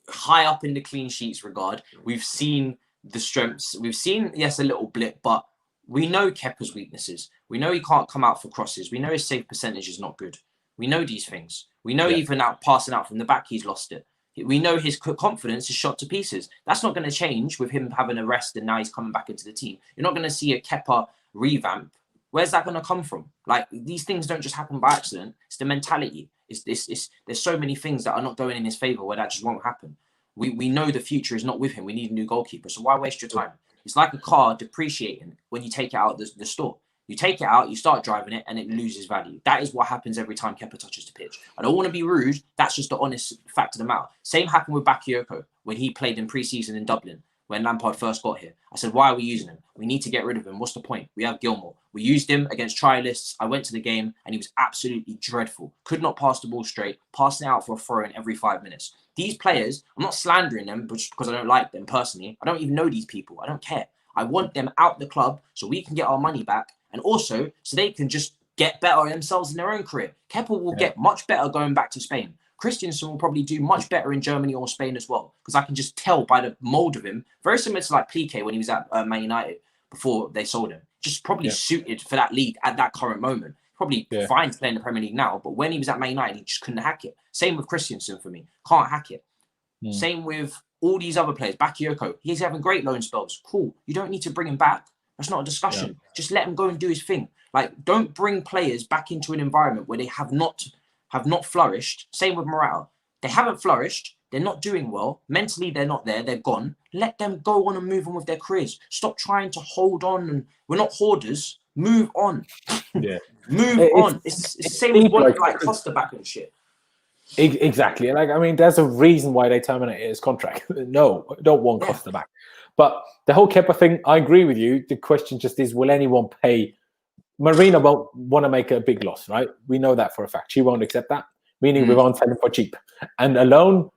high up in the clean sheets regard. We've seen the strengths. We've seen, yes, a little blip, but We know Kepa's weaknesses. We know he can't come out for crosses. We know his save percentage is not good. We know these things. We know even out passing out from the back, he's lost it. We know his confidence is shot to pieces. That's not going to change with him having a rest and now he's coming back into the team. You're not going to see a Kepa revamp. Where's that going to come from? Like, these things don't just happen by accident. It's the mentality. There's so many things that are not going in his favour where that just won't happen. We know the future is not with him. We need a new goalkeeper. So why waste your time? It's like a car depreciating when you take it out of the store. You take it out, you start driving it, and it loses value. That is what happens every time Kepa touches the pitch. I don't want to be rude. That's just the honest fact of the matter. Same happened with Bakayoko when he played in pre-season in Dublin, when Lampard first got here. I said, why are we using him? We need to get rid of him. What's the point? We have Gilmore. We used him against trialists. I went to the game, and he was absolutely dreadful. Could not pass the ball straight, passing out for a throw-in every 5 minutes. These players, I'm not slandering them just because I don't like them personally. I don't even know these people. I don't care. I want them out the club so we can get our money back. And also, so they can just get better themselves in their own career. Kepa will get much better going back to Spain. Christensen will probably do much better in Germany or Spain as well. Because I can just tell by the mould of him. Very similar to like Piqué when he was at Man United before they sold him. Just probably suited for that league at that current moment. Probably fine to play in the Premier League now. But when he was at Man United, he just couldn't hack it. Same with Christensen for me. Can't hack it. Same with all these other players. Bakayoko, he's having great loan spells. Cool. You don't need to bring him back. That's not a discussion. Just let him go and do his thing. Like, don't bring players back into an environment where they have not flourished. Same with Morata. They haven't flourished. They're not doing well. Mentally, they're not there. They're gone. Let them go on and move on with their careers. Stop trying to hold on. And we're not hoarders. Move on. Move on. It's the same with one like Costa back and shit. Exactly. Like, I mean, there's a reason why they terminated his contract. No, I don't want Costa back. But the whole Kepa thing, I agree with you. The question just is, will anyone pay? Marina won't want to make a big loss, right? We know that for a fact. She won't accept that, meaning we won't sell him for cheap. And alone,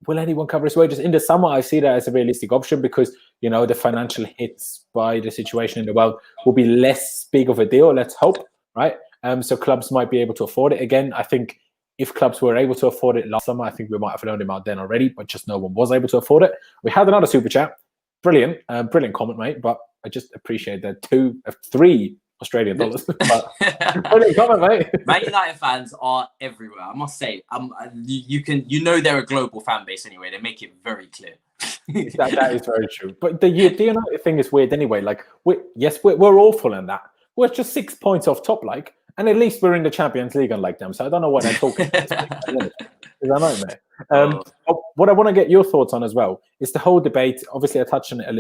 will anyone cover his wages? In the summer, I see that as a realistic option because, you know, the financial hits by the situation in the world will be less big of a deal, let's hope, right? So clubs might be able to afford it. Again, I think if clubs were able to afford it last summer, I think we might have loaned him out then already, but just no one was able to afford it. We had another super chat. Brilliant, brilliant comment, mate. But I just appreciate that 3 Australian dollars. Brilliant comment, mate. Man United fans are everywhere. I must say, you know they're a global fan base anyway. They make it very clear. that is very true. But the United thing is weird anyway. Like, we're awful in that. We're just 6 points off top, like, and at least we're in the Champions League, unlike them. So I don't know what they're talking about. Is that right, mate? What I want to get your thoughts on as well is the whole debate. Obviously, I touched on it a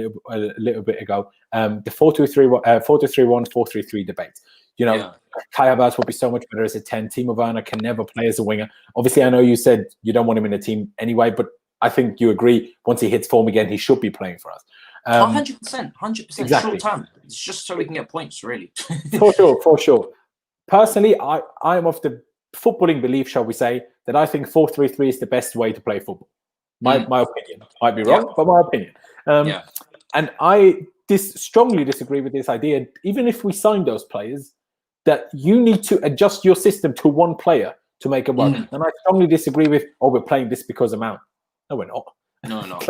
little bit ago. The 4-2-3-1, 4-3-3 debate. You know, Kai Havertz will be so much better as a 10. Timo Werner can never play as a winger. Obviously, I know you said you don't want him in the team anyway, but I think you agree. Once he hits form again, he should be playing for us. 100%. Exactly. Short term. It's just so we can get points, really. For sure. Personally, I am of the footballing belief, shall we say, that I think 4-3-3 is the best way to play football. My opinion. Might be wrong, but my opinion. And I strongly disagree with this idea. Even if we sign those players, that you need to adjust your system to one player to make it work. And I strongly disagree with, we're playing this because of Mount. No, we're not. No.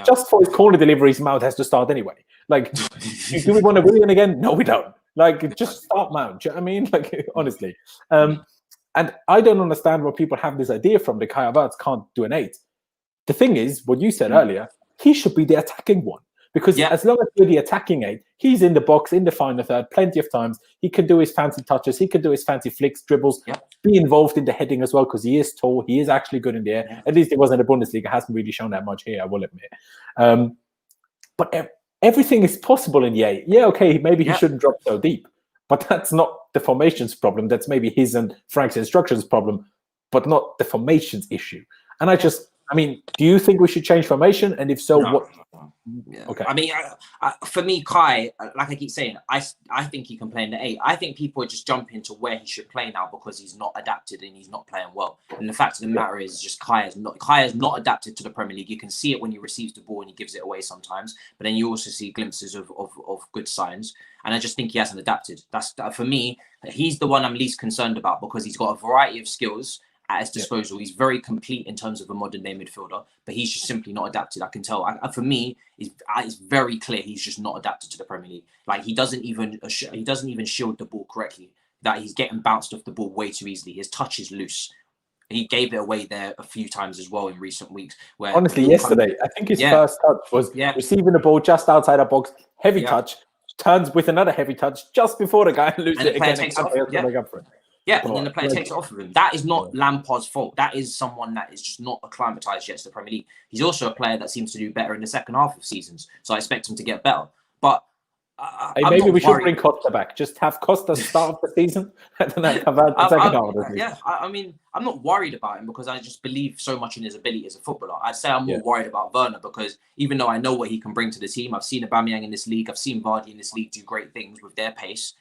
Just for his corner deliveries, Mount has to start anyway. Like, do we want to Willian again? No, we don't. Like, just start Mount. Do you know what I mean? Like, honestly. And I don't understand where people have this idea from that Kai Havertz can't do an 8. The thing is, what you said earlier, he should be the attacking one. Because as long as you're the attacking 8, he's in the box, in the final third, plenty of times. He can do his fancy touches. He can do his fancy flicks, dribbles, be involved in the heading as well because he is tall. He is actually good in the air. At least it was in the Bundesliga. Hasn't really shown that much here, I will admit. But everything is possible in the 8. Yeah, okay, maybe he shouldn't drop so deep. But that's not the formations problem. That's maybe his and Frank's instructions problem, but not the formations issue. And I mean, do you think we should change formation? And if so, what? Okay. I mean, for me, Kai, like I keep saying, I think he can play in the 8. I think people are just jumping to where he should play now because he's not adapted and he's not playing well. And the fact of the matter is, just Kai has not adapted to the Premier League. You can see it when he receives the ball and he gives it away sometimes. But then you also see glimpses of good signs. And I just think he hasn't adapted. That's for me. He's the one I'm least concerned about because he's got a variety of skills. at his disposal. He's very complete in terms of a modern day midfielder, but he's just simply not adapted. I can tell. For me, it's very clear he's just not adapted to the Premier League. Like he doesn't even shield the ball correctly. That he's getting bounced off the ball way too easily. His touch is loose. He gave it away there a few times as well in recent weeks. Where honestly, yesterday, I think his first touch was receiving the ball just outside our box, heavy touch, turns with another heavy touch just before the guy loses it again. And then the player takes it off of him. That is not Lampard's fault. That is someone that is just not acclimatized yet to the Premier League. He's also a player that seems to do better in the second half of seasons, so I expect him to get better. But maybe we should bring Costa back. Just have Costa start the season and then have the second half. I mean, I'm not worried about him because I just believe so much in his ability as a footballer. I'd say I'm more worried about Werner because even though I know what he can bring to the team, I've seen Aubameyang in this league, I've seen Vardy in this league do great things with their pace.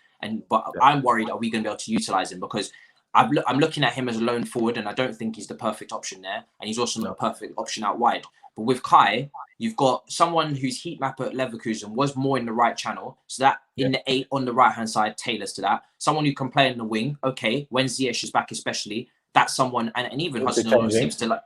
But I'm worried, are we going to be able to utilize him? Because I'm looking at him as a lone forward, and I don't think he's the perfect option there. And he's also not a perfect option out wide. But with Kai, you've got someone whose heat map at Leverkusen was more in the right channel. So that in the 8 on the right-hand side tailors to that. Someone who can play in the wing. Okay, when Ziyech is back especially, that's someone, and even Hudson-Odoi seems to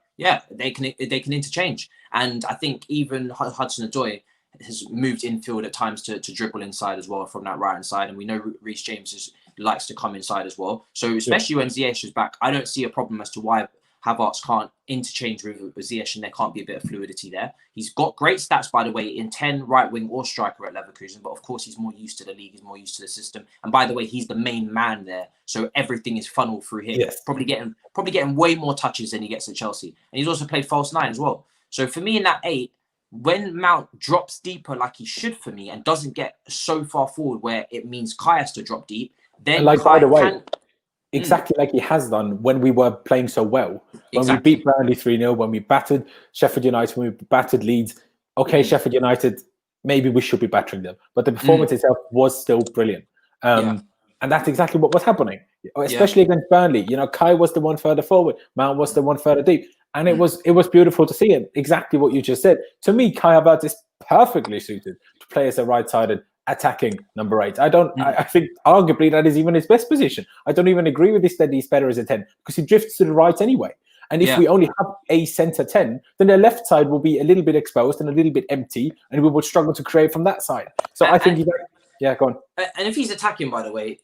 they can interchange. And I think even Hudson-Odoi has moved infield at times to dribble inside as well from that right-hand side. And we know Reece James likes to come inside as well. So especially when Ziyech is back, I don't see a problem as to why Havertz can't interchange with Ziyech and there can't be a bit of fluidity there. He's got great stats, by the way, in 10 right wing or striker at Leverkusen, but of course he's more used to the league, he's more used to the system. And by the way, he's the main man there, so everything is funneled through him. Yes. Probably getting way more touches than he gets at Chelsea. And he's also played false 9 as well. So for me in that 8, when Mount drops deeper like he should for me and doesn't get so far forward where it means Kai has to drop deep, then by the way, exactly like he has done when we were playing so well. When we beat Burnley 3-0, when we battered Sheffield United, when we battered Leeds. Okay, Sheffield United, maybe we should be battering them. But the performance itself was still brilliant. And that's exactly what was happening, especially against Burnley. You know, Kai was the one further forward. Mount was the one further deep. And it was beautiful to see it. Exactly what you just said. To me, Kai Havertz is perfectly suited to play as a right-sided attacking number 8. I think arguably that is even his best position. I don't even agree with this that he's better as a 10 because he drifts to the right anyway. And if we only have a centre 10, then the left side will be a little bit exposed and a little bit empty, and we will struggle to create from that side. So I think go on. And if he's attacking, by the way,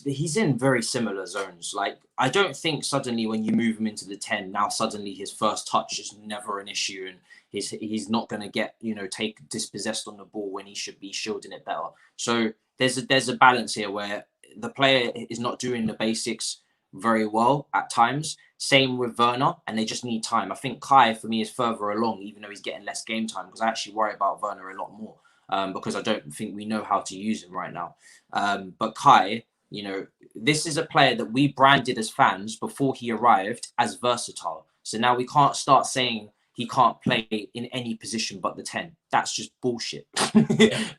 he's in very similar zones. Like, I don't think suddenly when you move him into the 10, now suddenly his first touch is never an issue and he's not going to get, take dispossessed on the ball when he should be shielding it better. So there's a balance here where the player is not doing the basics very well at times. Same with Werner, and they just need time. I think Kai, for me, is further along, even though he's getting less game time, because I actually worry about Werner a lot more. Because I don't think we know how to use him right now. But Kai, this is a player that we branded as fans before he arrived as versatile. So now we can't start saying he can't play in any position but the 10. That's just bullshit.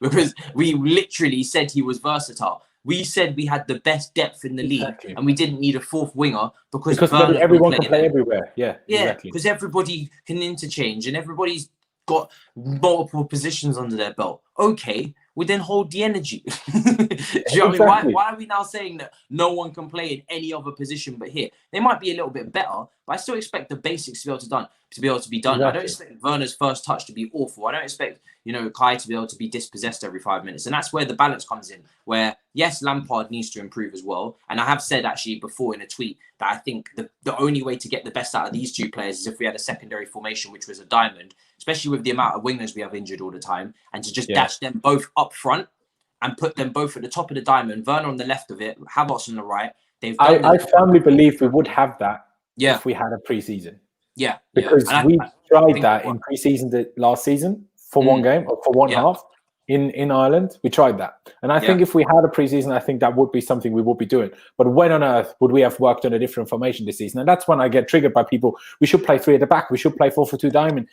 Because we literally said he was versatile. We said we had the best depth in the league and we didn't need a fourth winger because everyone can play everywhere. Yeah, exactly. Because everybody can interchange and everybody's got multiple positions under their belt. Okay, we then hold the energy. Do you know what I mean? Why are we now saying that no one can play in any other position but here? They might be a little bit better, but I still expect the basics to be able to be done. Exactly. I don't expect Werner's first touch to be awful. I don't expect Kai to be able to be dispossessed every 5 minutes, and that's where the balance comes in. Where yes, Lampard needs to improve as well, and I have said actually before in a tweet that I think the only way to get the best out of these two players is if we had a secondary formation which was a diamond, especially with the amount of wingers we have injured all the time, and to just dash them both up front and put them both at the top of the diamond. Werner on the left of it, Havertz on the right. I firmly believe we would have that if we had a pre-season. Yeah, because we tried that in pre-season last season for one game or for one half in Ireland. We tried that, and I think if we had a pre-season, I think that would be something we would be doing. But when on earth would we have worked on a different formation this season? And that's when I get triggered by people. We should play 3 at the back. We should play 4-4-2 diamond.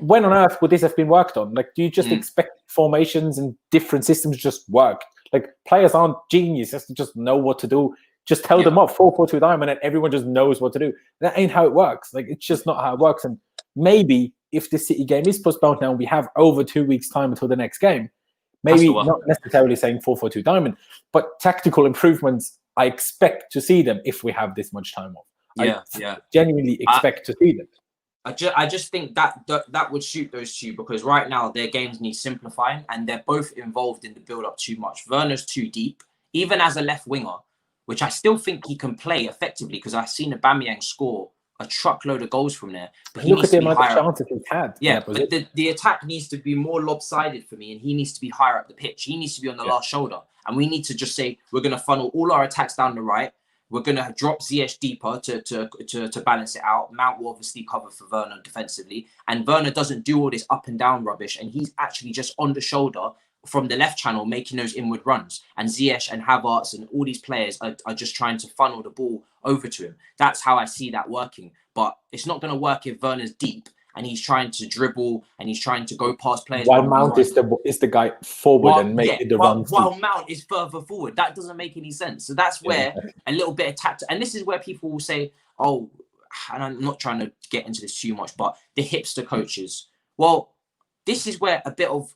When on earth would this have been worked on? Like, do you just expect formations and different systems to just work? Like, players aren't geniuses to just know what to do. Just tell them up 4-4-2 diamond and everyone just knows what to do. That ain't how it works. Like, it's just not how it works. And maybe if the City game is postponed now and we have over 2 weeks' time until the next game, maybe not necessarily saying 4-4-2 diamond, but tactical improvements, I expect to see them if we have this much time off. Yeah, genuinely expect to see them. I just think that would suit those two, because right now their games need simplifying, and they're both involved in the build-up too much. Werner's too deep, even as a left winger, which I still think he can play effectively, because I've seen Aubameyang score a truckload of goals from there. But he Look needs at the to be amount of higher. chances he's had. Yeah, but the attack needs to be more lopsided for me, and he needs to be higher up the pitch. He needs to be on the last shoulder, and we need to just say we're going to funnel all our attacks down the right. We're going to drop Ziyech deeper to balance it out. Mount will obviously cover for Werner defensively, and Werner doesn't do all this up and down rubbish, and he's actually just on the shoulder from the left channel making those inward runs. And Ziyech and Havertz and all these players are just trying to funnel the ball over to him. That's how I see that working. But it's not going to work if Werner's deep and he's trying to dribble and he's trying to go past players. While Mount is the guy forward and making the runs. While Mount is further forward. That doesn't make any sense. So that's where a little bit of tactic, and this is where people will say, oh, and I'm not trying to get into this too much, but the hipster coaches. Well, this is where a bit of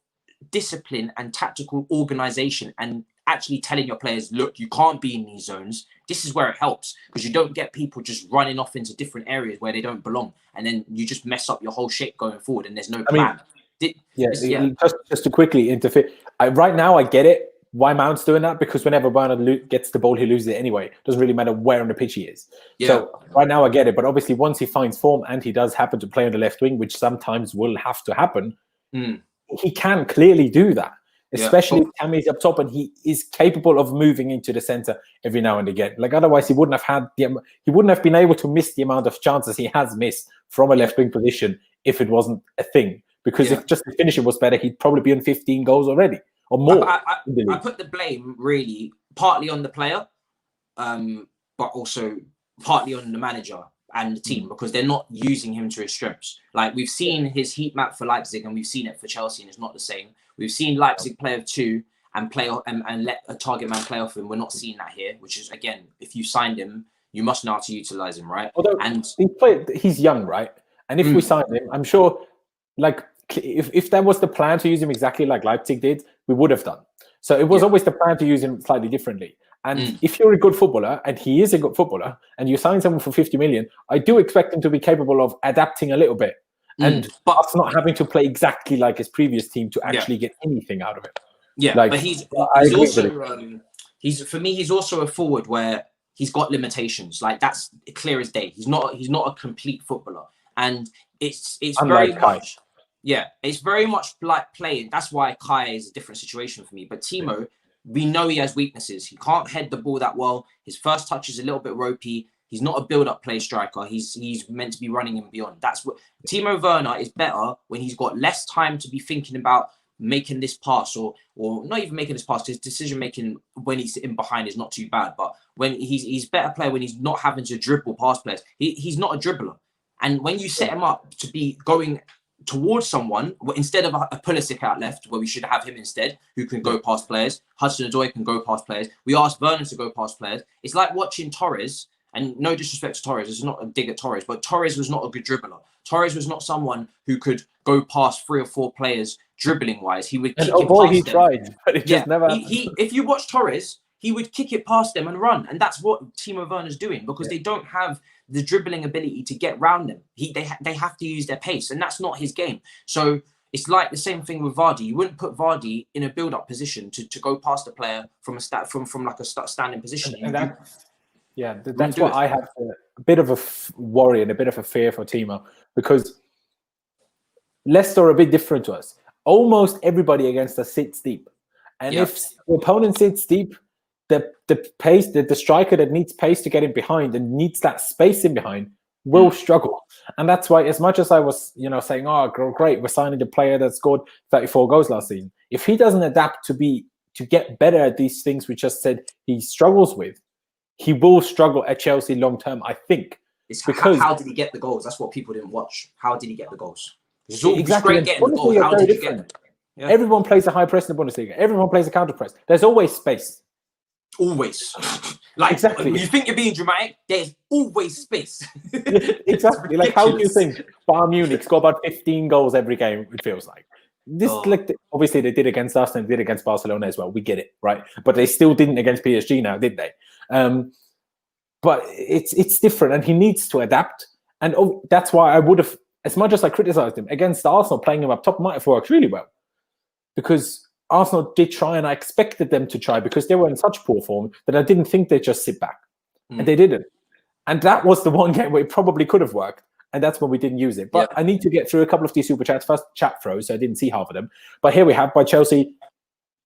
discipline and tactical organization and actually telling your players, look, you can't be in these zones. This is where it helps, because you don't get people just running off into different areas where they don't belong, and then you just mess up your whole shape going forward, and there's no plan. Just to quickly interfere, right now I get it why Mount's doing that, because whenever Werner gets the ball, he loses it anyway. Doesn't really matter where on the pitch he is. Yeah. So right now I get it, but obviously once he finds form and he does happen to play on the left wing, which sometimes will have to happen, he can clearly do that. Especially if Tammy's up top and he is capable of moving into the centre every now and again. Like otherwise, he wouldn't have been able to miss the amount of chances he has missed from a left wing position if it wasn't a thing. Because if just the finisher was better, he'd probably be on 15 goals already or more. I put the blame really partly on the player, but also partly on the manager and the team, because they're not using him to his strengths. Like we've seen his heat map for Leipzig and we've seen it for Chelsea, and it's not the same. We've seen Leipzig play of two and play and let a target man play off him. We're not seeing that here, which is, again, if you signed him, you must know how to utilize him, right? Although he's young, right? And if we signed him, I'm sure, like, if that was the plan to use him exactly like Leipzig did, we would have done. So it was always the plan to use him slightly differently. And if you're a good footballer, and he is a good footballer, and you sign someone for 50 million, I do expect him to be capable of adapting a little bit. And us not having to play exactly like his previous team to actually get anything out of it. Yeah, like, but he's also he's also a forward where he's got limitations. Like that's clear as day. He's not a complete footballer, and it's very much it's very much like playing. That's why Kai is a different situation for me. But Timo, we know he has weaknesses. He can't head the ball that well. His first touch is a little bit ropey. He's not a build-up play striker. He's meant to be running and beyond. That's what Timo Werner is better when he's got less time to be thinking about making this pass or not even making this pass. His decision making when he's in behind is not too bad, but when he's better player when he's not having to dribble past players. He's not a dribbler, and when you set him up to be going towards someone instead of a Pulisic out left, where we should have him instead, who can go past players. Hudson-Odoi can go past players. We asked Werner to go past players. It's like watching Torres. And no disrespect to Torres, it's not a dig at Torres, but Torres was not a good dribbler. Torres was not someone who could go past 3 or 4 players dribbling wise. He would kick it past them. Tried, but it just never. If you watch Torres, he would kick it past them and run, and that's what Timo Werner's doing, because they don't have the dribbling ability to get round them. They have to use their pace, and that's not his game. So it's like the same thing with Vardy. You wouldn't put Vardy in a build-up position to go past a player from a standing position. That's why I have a bit of a worry and a bit of a fear for Timo, because Leicester are a bit different to us. Almost everybody against us sits deep, and if the opponent sits deep, the pace, the striker that needs pace to get in behind and needs that space in behind will struggle. And that's why, as much as I was, saying, "Oh, great, we're signing the player that scored 34 goals last season," if he doesn't adapt to get better at these things we just said he struggles with, he will struggle at Chelsea long term, I think. It's because how did he get the goals? That's what people didn't watch. How did he get the goals? It's great getting the goals. How did he get them? Yeah. Everyone plays a high press in the Bundesliga. Everyone plays a counter press. There's always space. Always. Like, exactly. You think you're being dramatic? There's always space. Exactly. Like, how do you think Bayern Munich score about 15 goals every game? It feels like obviously they did against us and did against Barcelona as well. We get it, right? But they still didn't against PSG now, did they? but it's different, and he needs to adapt. And that's why I would have, as much as I criticised him against Arsenal, playing him up top might have worked really well, because Arsenal did try, and I expected them to try because they were in such poor form that I didn't think they'd just sit back, and they didn't. And that was the one game where it probably could have worked, and that's when we didn't use it. But I need to get through a couple of these super chats. First, chat throws, so I didn't see half of them. But here we have by Chelsea,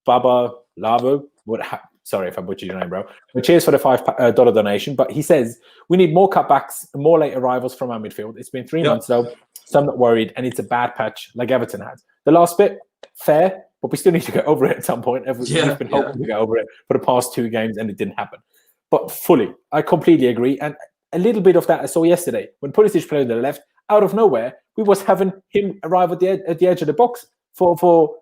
Baba Lavo. Sorry if I butchered your name, bro. But cheers for the $5 donation. But he says, we need more cutbacks, more late arrivals from our midfield. It's been 3 months, though. So I'm not worried, and it's a bad patch like Everton has. The last bit, fair, but we still need to get over it at some point. We've been hoping to get over it for the past 2 games, and it didn't happen. But fully, I completely agree. And a little bit of that I saw yesterday. When Pulisic played on the left, out of nowhere, we was having him arrive at the edge of the box for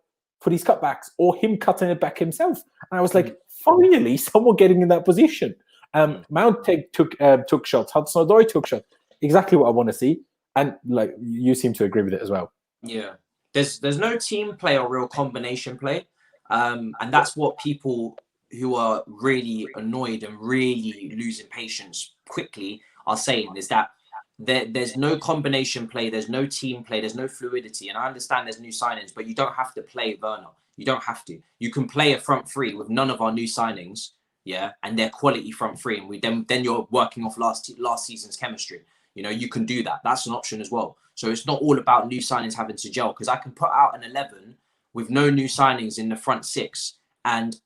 these cutbacks, or him cutting it back himself. And I was like, finally, someone getting in that position. Mount took shots. Hudson-Odoi took shots. Exactly what I want to see. And like you seem to agree with it as well. Yeah. There's no team play or real combination play. And that's what people who are really annoyed and really losing patience quickly are saying, is that there's no combination play, there's no team play, there's no fluidity. And I understand there's new signings, but you don't have to play Werner. You don't have to. You can play a front three with none of our new signings, and they're quality front three, and then you're working off last season's chemistry. You can do that. That's an option as well. So it's not all about new signings having to gel, because I can put out an 11 with no new signings in the front 6, and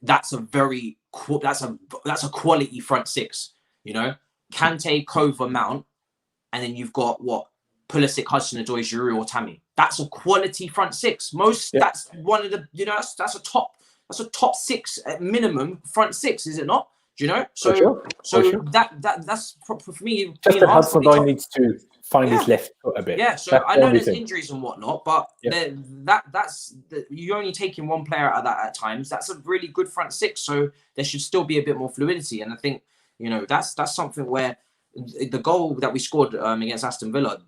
that's a quality front 6. Kante, Kova, Mount, and then you've got Pulisic, Hudson-Odoi, Giroud, or Tammy. That's a quality front 6. That's one of the that's a top 6 at minimum front 6, is it not? So that's for me. Just that Hudson-Odoi needs to find his left foot a bit. Yeah, so I know there's injuries and whatnot, but you're only taking one player out of that at times. That's a really good front 6, so there should still be a bit more fluidity. And I think that's something where the goal that we scored against Aston Villa,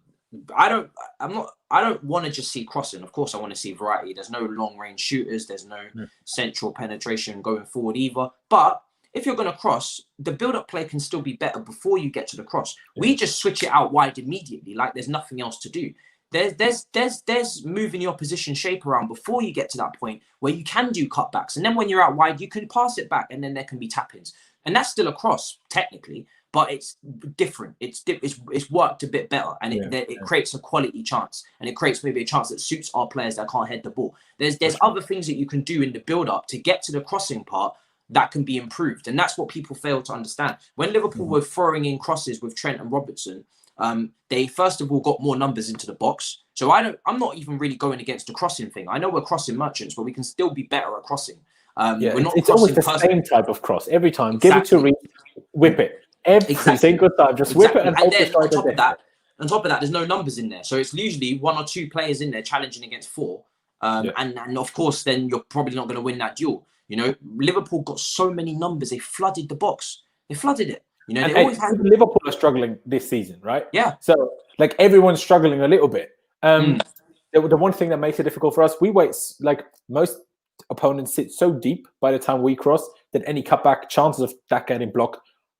I don't want to just see crossing. Of course, I want to see variety. There's no long range shooters. There's no central penetration going forward either. But if you're going to cross, the build-up play can still be better before you get to the cross. We just switch it out wide immediately, like there's nothing else to do. There's moving your position shape around before you get to that point where you can do cutbacks. And then when you're out wide, you can pass it back, and then there can be tap-ins. And that's still a cross, technically, but it's different. It's worked a bit better, and it creates a quality chance, and it creates maybe a chance that suits our players that can't head the ball. There's other things that you can do in the build-up to get to the crossing part that can be improved. And that's what people fail to understand. When Liverpool were throwing in crosses with Trent and Robertson, they first of all got more numbers into the box. So I'm not even really going against the crossing thing. I know we're crossing merchants, but we can still be better at crossing. It's always the same type of cross every time. Exactly. Give it to Reed, whip it. Every single time, just whip it and hope it's right there. On top of that, there's no numbers in there. So it's usually 1 or 2 players in there challenging against 4. And of course, then you're probably not going to win that duel. Liverpool got so many numbers. They flooded the box. They flooded it. They always had... Liverpool are struggling this season, right? Yeah. So, like, everyone's struggling a little bit. The one thing that makes it difficult for us, we wait, like, most opponents sit so deep by the time we cross that any cutback, chances of that getting blocked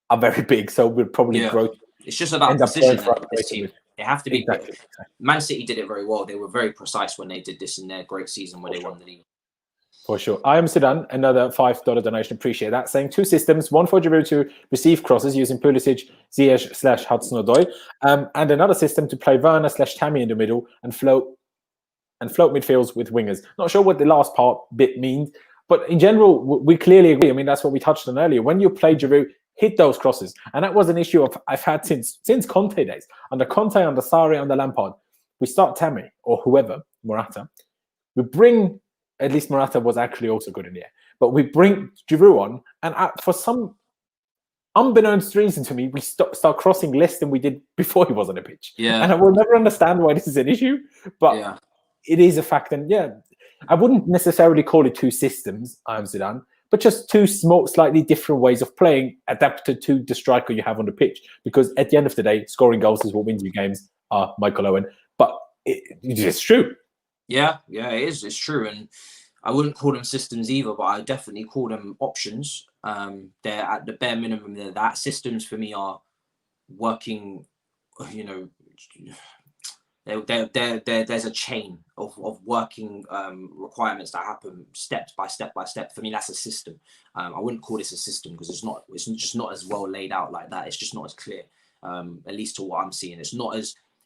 are very big. So we'll probably grow. It's just about precision for this team. They have to be. Exactly. Man City did it very well. They were very precise when they did this in their great season where they won the league. For sure. I am Sudan, another $5 donation. Appreciate that. Saying 2 systems, one for Giroud to receive crosses using Pulisic, Ziyech / Hudson-Odoi, and another system to play Werner / Tammy in the middle and float midfields with wingers. Not sure what the last bit means, but in general, we clearly agree. I mean, that's what we touched on earlier. When you play Giroud, hit those crosses. And that was an issue I've had since Conte days. Under Conte, under Sarri, under Lampard, we start Tammy or whoever, Morata. We bring... At least Morata was actually also good in the air. But we bring Giroud on, and for some unbeknownst reason to me, we start crossing less than we did before he was on the pitch. Yeah. And I will never understand why this is an issue, but it is a fact. And I wouldn't necessarily call it 2 systems, Zidane, but just 2 small, slightly different ways of playing adapted to the striker you have on the pitch. Because at the end of the day, scoring goals is what wins you games, Michael Owen. But it's true. Yeah, it is. It's true. And I wouldn't call them systems either, but I definitely call them options. They're at the bare minimum there. That systems for me are working, you know, there's a chain of working requirements that happen step by step by step. For me, that's a system. I wouldn't call this a system because it's just not as well laid out like that. It's just not as clear, at least to what I'm seeing. It's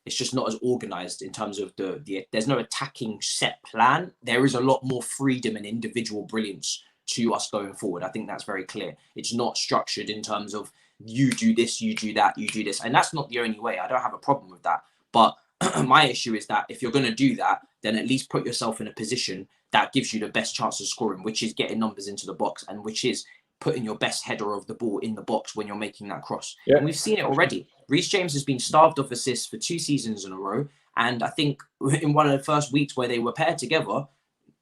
just not as organized in terms of there's no attacking set plan. There is a lot more freedom and individual brilliance to us going forward. I think that's very clear. It's not structured in terms of you do this, you do that, you do this. And that's not the only way. I don't have a problem with that. But my issue is that if you're going to do that, then at least put yourself in a position that gives you the best chance of scoring, which is getting numbers into the box and which is putting your best header of the ball in the box when you're making that cross. Yeah. And we've seen it already. Reece James has been starved of assists for 2 seasons in a row. And I think in one of the first weeks where they were paired together,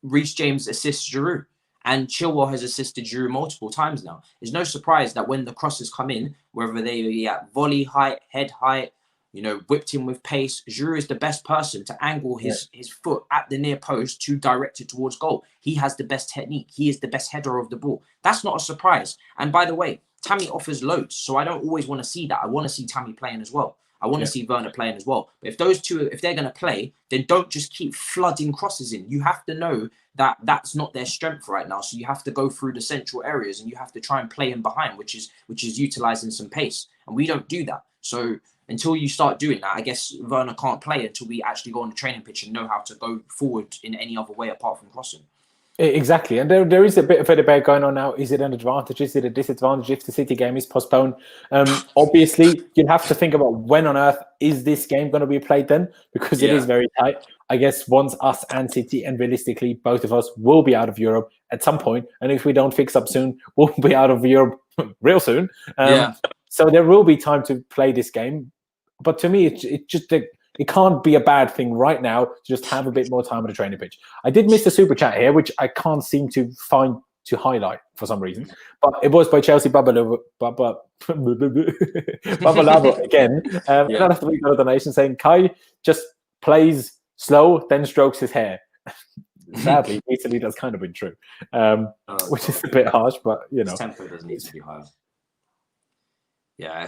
Reece James assists Giroud. And Chilwell has assisted Giroud multiple times now. It's no surprise that when the crosses come in, whether they be at volley height, head height, you know, whipped in with pace, Giroud is the best person to angle his foot at the near post to direct it towards goal. He has the best technique. He is the best header of the ball. That's not a surprise. And by the way, Tammy offers loads. So I don't always want to see that. I want to see Tammy playing as well. I want to see Werner playing as well. But if those two, if they're going to play, then don't just keep flooding crosses in. You have to know that that's not their strength right now. So you have to go through the central areas and you have to try and play in behind, which is utilizing some pace. And we don't do that. So until you start doing that, I guess Werner can't play until we actually go on the training pitch and know how to go forward in any other way apart from crossing. Exactly. And there is a bit of a debate going on now. Is it an advantage? Is it a disadvantage if the City game is postponed? Obviously, you have to think about when on earth is this game going to be played then? Because it is very tight. I guess once us and City, and realistically, both of us will be out of Europe at some point. And if we don't fix up soon, we'll be out of Europe real soon. So there will be time to play this game. But to me, it can't be a bad thing right now to just have a bit more time on the training pitch. I did miss the super chat here, which I can't seem to find to highlight for some reason. But it was by Chelsea Babalavo again. Another $3 donation saying Kai just plays slow, then strokes his hair. Sadly, recently that's kind of been true, which is a bit harsh, but you know. His tempo doesn't need to be higher. Yeah,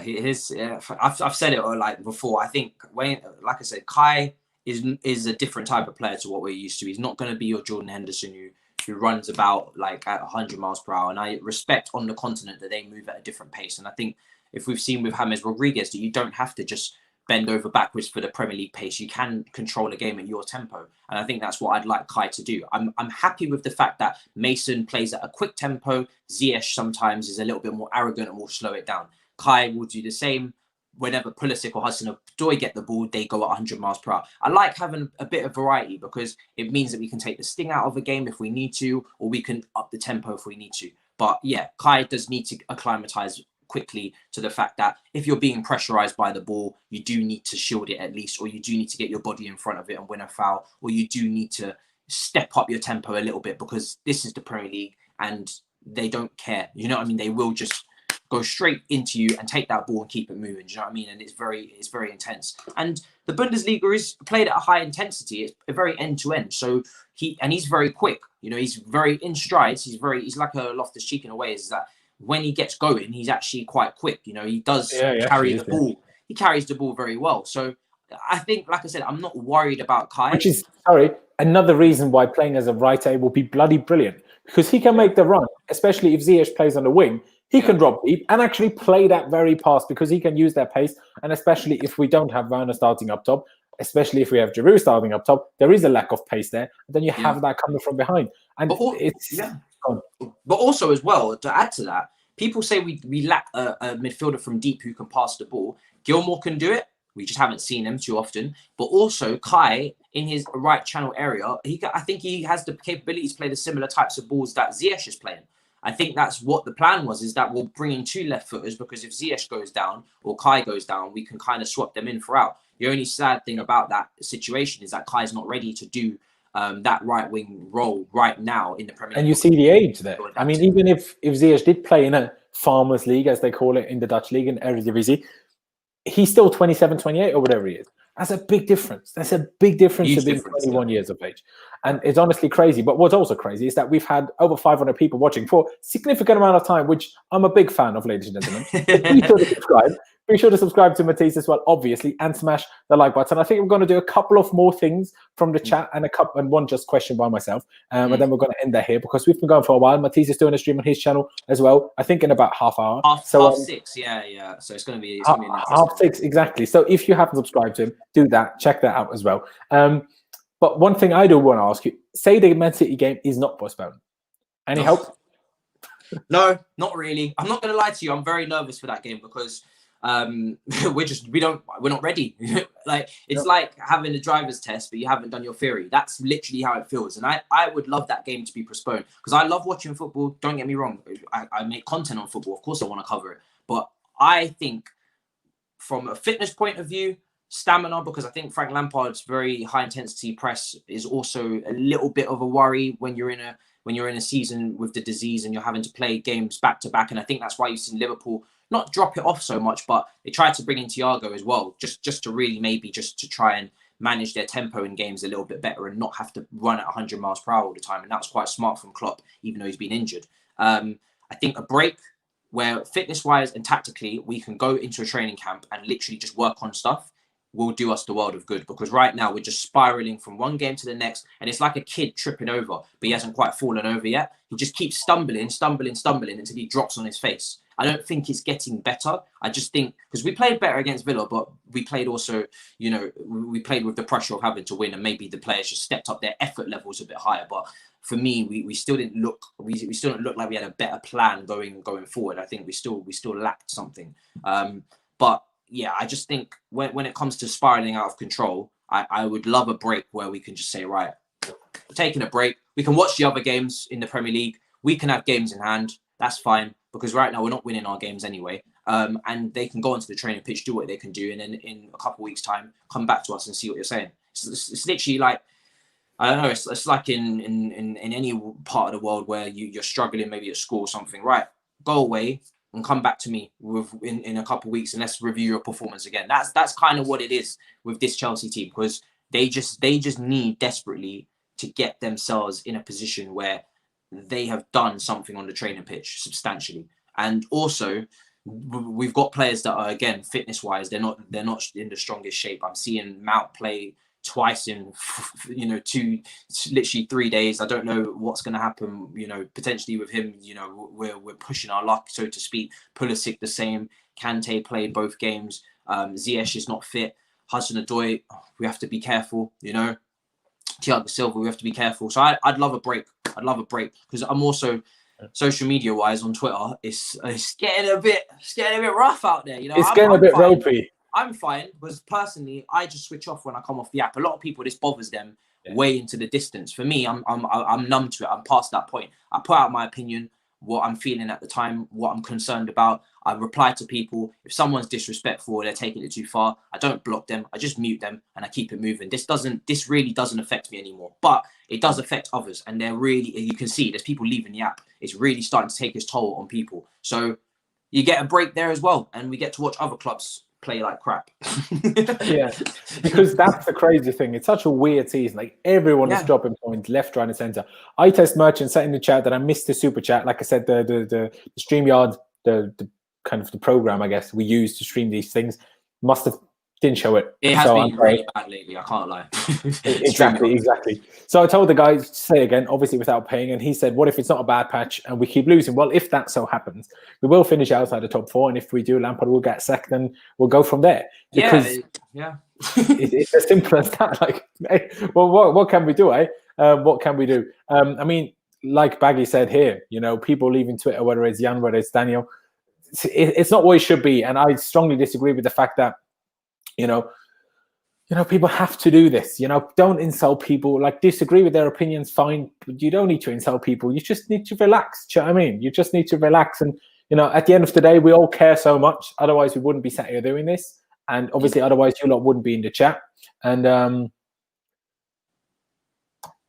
I've said it like before. I think when, like I said, Kai is a different type of player to what we're used to. He's not going to be your Jordan Henderson who runs about like at 100 miles per hour. And I respect on the continent that they move at a different pace. And I think if we've seen with James Rodriguez that you don't have to just bend over backwards for the Premier League pace. You can control the game at your tempo. And I think that's what I'd like Kai to do. I'm happy with the fact that Mason plays at a quick tempo. Ziyech sometimes is a little bit more arrogant and will slow it down. Kai will do the same. Whenever Pulisic or Hudson-Odoi get the ball, they go at 100 miles per hour. I like having a bit of variety because it means that we can take the sting out of a game if we need to, or we can up the tempo if we need to. But yeah, Kai does need to acclimatise quickly to the fact that if you're being pressurised by the ball, you do need to shield it at least, or you do need to get your body in front of it and win a foul, or you do need to step up your tempo a little bit because this is the Premier League and they don't care. You know what I mean? They will just go straight into you and take that ball and keep it moving. Do you know what I mean? And it's very intense. And the Bundesliga is played at a high intensity. It's very end to end. So he's very quick. You know, he's very in strides. He's like a Loftus-Cheek in a way. Is that when he gets going, he's actually quite quick. You know, he does carry the ball. He carries the ball very well. So I think, like I said, I'm not worried about Kai. Which is another reason why playing as a right A will be bloody brilliant because he can make the run, especially if Ziyech plays on the wing. He can drop deep and actually play that very pass because he can use that pace. And especially if we don't have Werner starting up top, especially if we have Giroud starting up top, there is a lack of pace there. And then you have that coming from behind. And But also as well, to add to that, people say we lack a midfielder from deep who can pass the ball. Gilmour can do it. We just haven't seen him too often. But also Kai, in his right channel area, I think he has the capability to play the similar types of balls that Ziyech is playing. I think that's what the plan was, is that we'll bring in 2 left footers because if Ziyech goes down or Kai goes down, we can kind of swap them in for out. The only sad thing about that situation is that Kai's not ready to do that right wing role right now in the Premier League. And you see the age there. I mean, even if Ziyech did play in a Farmers League, as they call it in the Dutch league, in Eredivisie, he's still 27, 28 or whatever he is. That's a big difference. That's a big difference Huge to being difference, 21 years of age. And it's honestly crazy. But what's also crazy is that we've had over 500 people watching for a significant amount of time, which I'm a big fan of, ladies and gentlemen. Be sure to subscribe. Be sure to subscribe to Matisse as well, obviously, and smash the like button. I think we're going to do a couple of more things from the chat and one just question by myself. And then we're going to end that here because we've been going for a while. Matisse is doing a stream on his channel as well, I think in about half hour. Half 6, yeah. So it's going to be half 6, exactly. So if you haven't subscribed to him, do that. Check that out as well. But one thing I do want to ask you, say the Man City game is not postponed. Any help? No, not really. I'm not going to lie to you. I'm very nervous for that game because we're not ready. Like it's like having a driver's test, but you haven't done your theory. That's literally how it feels. And I would love that game to be postponed because I love watching football. Don't get me wrong. I make content on football. Of course, I want to cover it. But I think from a fitness point of view, stamina, because I think Frank Lampard's very high intensity press is also a little bit of a worry when you're in a season with the disease and you're having to play games back to back. And I think that's why you've seen Liverpool not drop it off so much, but they tried to bring in Thiago as well, just to really maybe just to try and manage their tempo in games a little bit better and not have to run at 100 miles per hour all the time. And that was quite smart from Klopp, even though he's been injured. I think a break where fitness-wise and tactically we can go into a training camp and literally just work on stuff will do us the world of good, because right now we're just spiraling from one game to the next, and it's like a kid tripping over, but he hasn't quite fallen over yet. He just keeps stumbling until he drops on his face. I don't think it's getting better. I just think because we played better against Villa, but we played also, we played with the pressure of having to win, and maybe the players just stepped up their effort levels a bit higher. But for me, we still didn't look like we had a better plan going forward. I think we still lacked something. But yeah, I just think when it comes to spiraling out of control, I would love a break where we can just say, right, we're taking a break. We can watch the other games in the Premier League. We can have games in hand. That's fine, because right now we're not winning our games anyway. And they can go onto the training pitch, do what they can do, and then in a couple of weeks' time, come back to us and see what you're saying. It's literally like, I don't know, it's like in any part of the world where you're struggling, maybe at school or something, right? Go away and come back to me in a couple of weeks, and let's review your performance again. That's kind of what it is with this Chelsea team, because they just need desperately to get themselves in a position where they have done something on the training pitch substantially. And also, we've got players that are, again, fitness-wise, they're not in the strongest shape. I'm seeing Mount play twice in, literally 3 days. I don't know what's going to happen, potentially with him. We're pushing our luck, so to speak. Pulisic the same. Kante played both games. Ziyech is not fit. Hudson-Odoi, we have to be careful, Thiago Silva, we have to be careful. So I'd love a break. Because I'm also social media wise on Twitter, it's getting a bit rough out there. It's getting a bit ropey. I'm fine because personally, I just switch off when I come off the app. A lot of people, this bothers them way into the distance. For me, I'm numb to it. I'm past that point. I put out my opinion, what I'm feeling at the time, what I'm concerned about. I reply to people. If someone's disrespectful or they're taking it too far, I don't block them. I just mute them and I keep it moving. This really doesn't affect me anymore, but it does affect others. And you can see there's people leaving the app. It's really starting to take its toll on people. So you get a break there as well. And we get to watch other clubs play like crap. Yeah, because that's the crazy thing. It's such a weird season. Like everyone is dropping points left, right, and center. I Test Merchant said in the chat that I missed the super chat. Like I said, the StreamYard, the kind of the program, I guess, we use to stream these things didn't show it. It has been really bad lately, I can't lie. Exactly. So I told the guys to say again, obviously without paying, and he said, what if it's not a bad patch and we keep losing? Well, if that so happens, we will finish outside the top 4, and if we do, Lampard will get sacked and we'll go from there. Because it's as simple as that. Like, hey, well, what can we do, eh? What can we do? I mean, like Baggy said here, people leaving Twitter, whether it's Jan, whether it's Daniel, it's not what it should be. And I strongly disagree with the fact that, people have to do this. Don't insult people. Like, disagree with their opinions, fine, but you don't need to insult people. You just need to relax. Do you know what I mean? You just need to relax. And, at the end of the day, we all care so much. Otherwise, we wouldn't be sat here doing this. And obviously, otherwise, you lot wouldn't be in the chat. And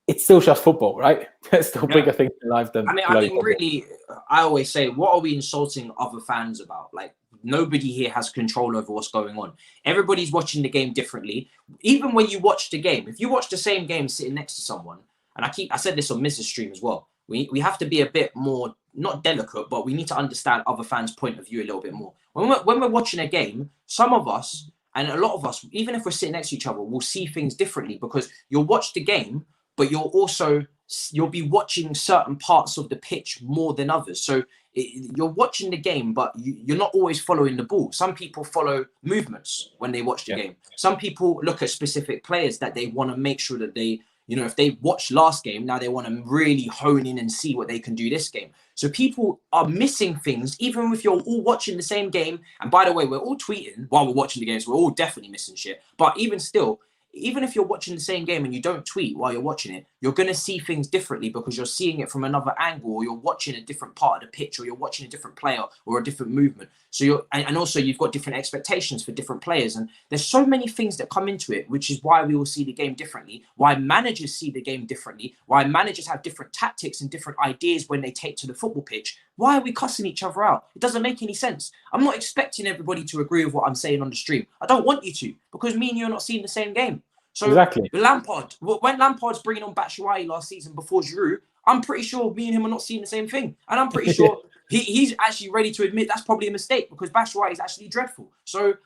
it's still just football, right? There's still bigger things in life than. I mean, really, I always say, what are we insulting other fans about? Like, nobody here has control over what's going on. Everybody's watching the game differently. Even when you watch the game, if you watch the same game sitting next to someone, and I said this on Mrs. Stream as well, we have to be a bit more, not delicate, but we need to understand other fans' point of view a little bit more. When we're watching a game, some of us, and a lot of us, even if we're sitting next to each other, will see things differently, because you'll watch the game, but you'll be watching certain parts of the pitch more than others. So you're watching the game, but you're not always following the ball. Some people follow movements when they watch the game. Some people look at specific players that they want to make sure that they, if they watched last game, now they want to really hone in and see what they can do this game. So people are missing things, even if you're all watching the same game. And by the way, we're all tweeting while we're watching the games. We're all definitely missing shit. But even still, even if you're watching the same game and you don't tweet while you're watching it, you're going to see things differently because you're seeing it from another angle, or you're watching a different part of the pitch, or you're watching a different player or a different movement. So and also you've got different expectations for different players. And there's so many things that come into it, which is why we all see the game differently, why managers see the game differently, why managers have different tactics and different ideas when they take to the football pitch. Why are we cussing each other out? It doesn't make any sense. I'm not expecting everybody to agree with what I'm saying on the stream. I don't want you to, because me and you are not seeing the same game. So exactly. Lampard, when Lampard's bringing on Batshuayi last season before Giroud, I'm pretty sure me and him are not seeing the same thing. And I'm pretty sure he's actually ready to admit that's probably a mistake, because Batshuayi is actually dreadful. So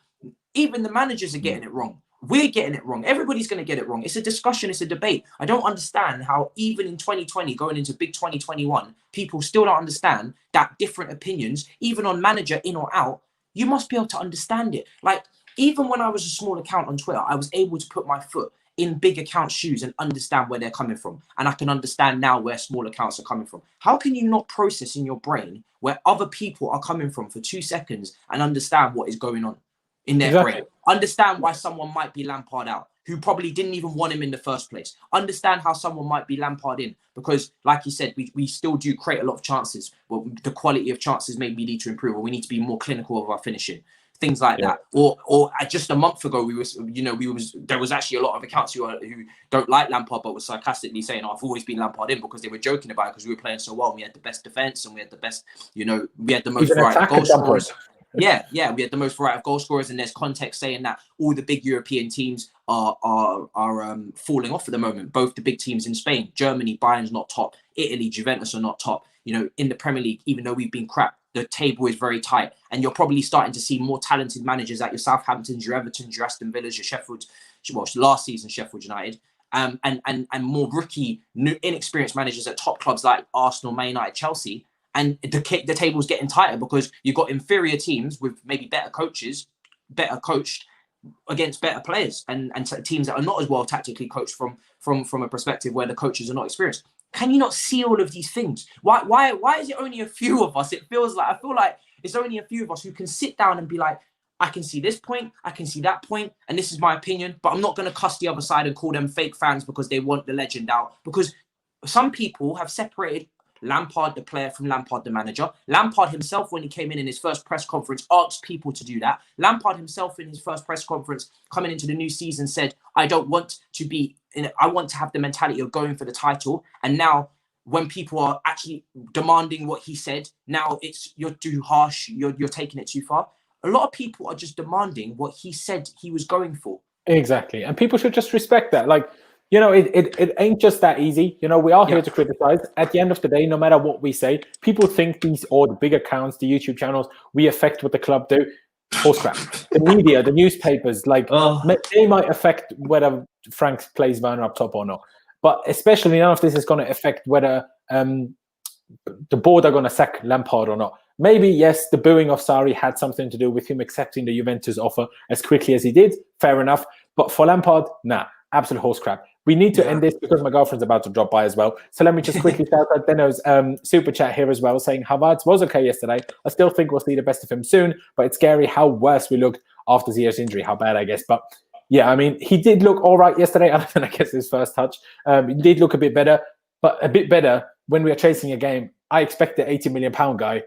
even the managers are getting it wrong. We're getting it wrong. Everybody's going to get it wrong. It's a discussion. It's a debate. I don't understand how even in 2020, going into big 2021, people still don't understand that different opinions, even on manager in or out, you must be able to understand it. Like, even when I was a small account on Twitter, I was able to put my foot in big account shoes and understand where they're coming from. And I can understand now where small accounts are coming from. How can you not process in your brain where other people are coming from for 2 seconds and understand what is going on in their brain? Understand why someone might be Lampard out, who probably didn't even want him in the first place. Understand how someone might be Lampard in, because like you said, we still do create a lot of chances, but the quality of chances maybe need to improve, or we need to be more clinical of our finishing. Things like that, or just a month ago, there was actually a lot of accounts who don't like Lampard, but were sarcastically saying, "Oh, I've always been Lampard in," because they were joking about it because we were playing so well. And we had the best defense, and we had the best, we had the most variety of goal scorers. We had the most variety of goal scorers, and there's context saying that all the big European teams are falling off at the moment. Both the big teams in Spain, Germany, Bayern's not top, Italy, Juventus are not top. In the Premier League, even though we've been crap, the table is very tight, and you're probably starting to see more talented managers at your Southamptons, your Evertons, your Aston Villas, your Sheffield. Well, last season Sheffield United, and more rookie, inexperienced managers at top clubs like Arsenal, Man United, Chelsea. And the table's getting tighter because you've got inferior teams with maybe better coaches, better coached against better players, and teams that are not as well tactically coached from a perspective where the coaches are not experienced. Can you not see all of these things? Why is it only a few of us? I feel like it's only a few of us who can sit down and be like, I can see this point, I can see that point, and this is my opinion, but I'm not going to cuss the other side and call them fake fans because they want the legend out. Because some people have separated Lampard, the player, from Lampard, the manager. Lampard himself, when he came in his first press conference, asked people to do that. Lampard himself, in his first press conference coming into the new season, said, I want to have the mentality of going for the title. And now when people are actually demanding what he said, now it's, you're too harsh, you're taking it too far. A lot of people are just demanding what he said he was going for. Exactly. And people should just respect that. Like, it ain't just that easy. We are here to criticize. At the end of the day, no matter what we say, people think the big accounts, the YouTube channels, we affect what the club do. Horse crap. The media, the newspapers, they might affect whether Frank plays Werner up top or not. But especially none of this is going to affect whether the board are going to sack Lampard or not. Maybe, yes, the booing of Sarri had something to do with him accepting the Juventus offer as quickly as he did. Fair enough. But for Lampard, nah, absolute horse crap. We need to end this because my girlfriend's about to drop by as well. So let me just quickly shout out Deno's super chat here as well, saying Havertz was okay yesterday. I still think we'll see the best of him soon, but it's scary how worse we looked after Ziyech's injury. How bad, I guess. But yeah, I mean, he did look all right yesterday, other than I guess his first touch. He did look a bit better, but a bit better when we are chasing a game. I expect the £80 million guy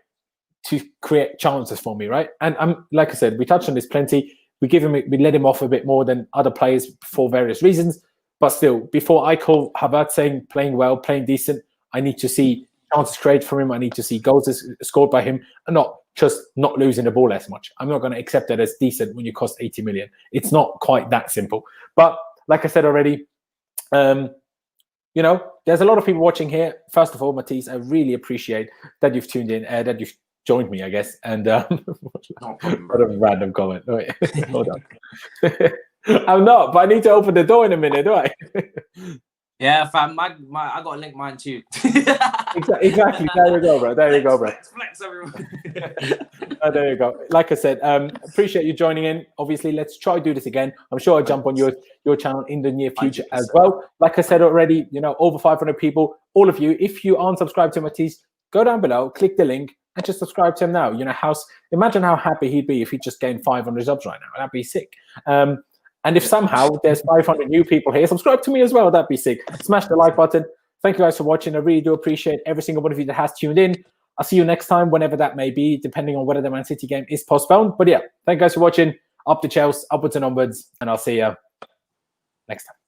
to create chances for me, right? And like I said, we touched on this plenty. We let him off a bit more than other players for various reasons. But still, before I call Havertz saying playing well, playing decent, I need to see chances created for him. I need to see goals scored by him, and not just not losing the ball as much. I'm not going to accept that as decent when you cost 80 million. It's not quite that simple. But like I said already, you know, there's a lot of people watching here. First of all, Matisse, I really appreciate that you've tuned in, that you've joined me, I guess. And no problem, what a random comment. Wait, hold on. I'm not, but I need to open the door in a minute, do I? Yeah, fam, I got to link mine too. Exactly. There you go, bro. There you go, bro. Flex everyone. There you go. Like I said, appreciate you joining in. Obviously, let's try to do this again. I'm sure I'll jump on your channel in the near future 100%. As well. Like I said already, you know, over 500 people. All of you, if you aren't subscribed to Matisse, go down below, click the link, and just subscribe to him now. You know, imagine how happy he'd be if he just gained 500 subs right now. That'd be sick. And if somehow there's 500 new people here, subscribe to me as well. That'd be sick. Smash the like button. Thank you guys for watching. I really do appreciate every single one of you that has tuned in. I'll see you next time, whenever that may be, depending on whether the Man City game is postponed. But yeah, thank you guys for watching. Up the Chelsea, upwards and onwards. And I'll see you next time.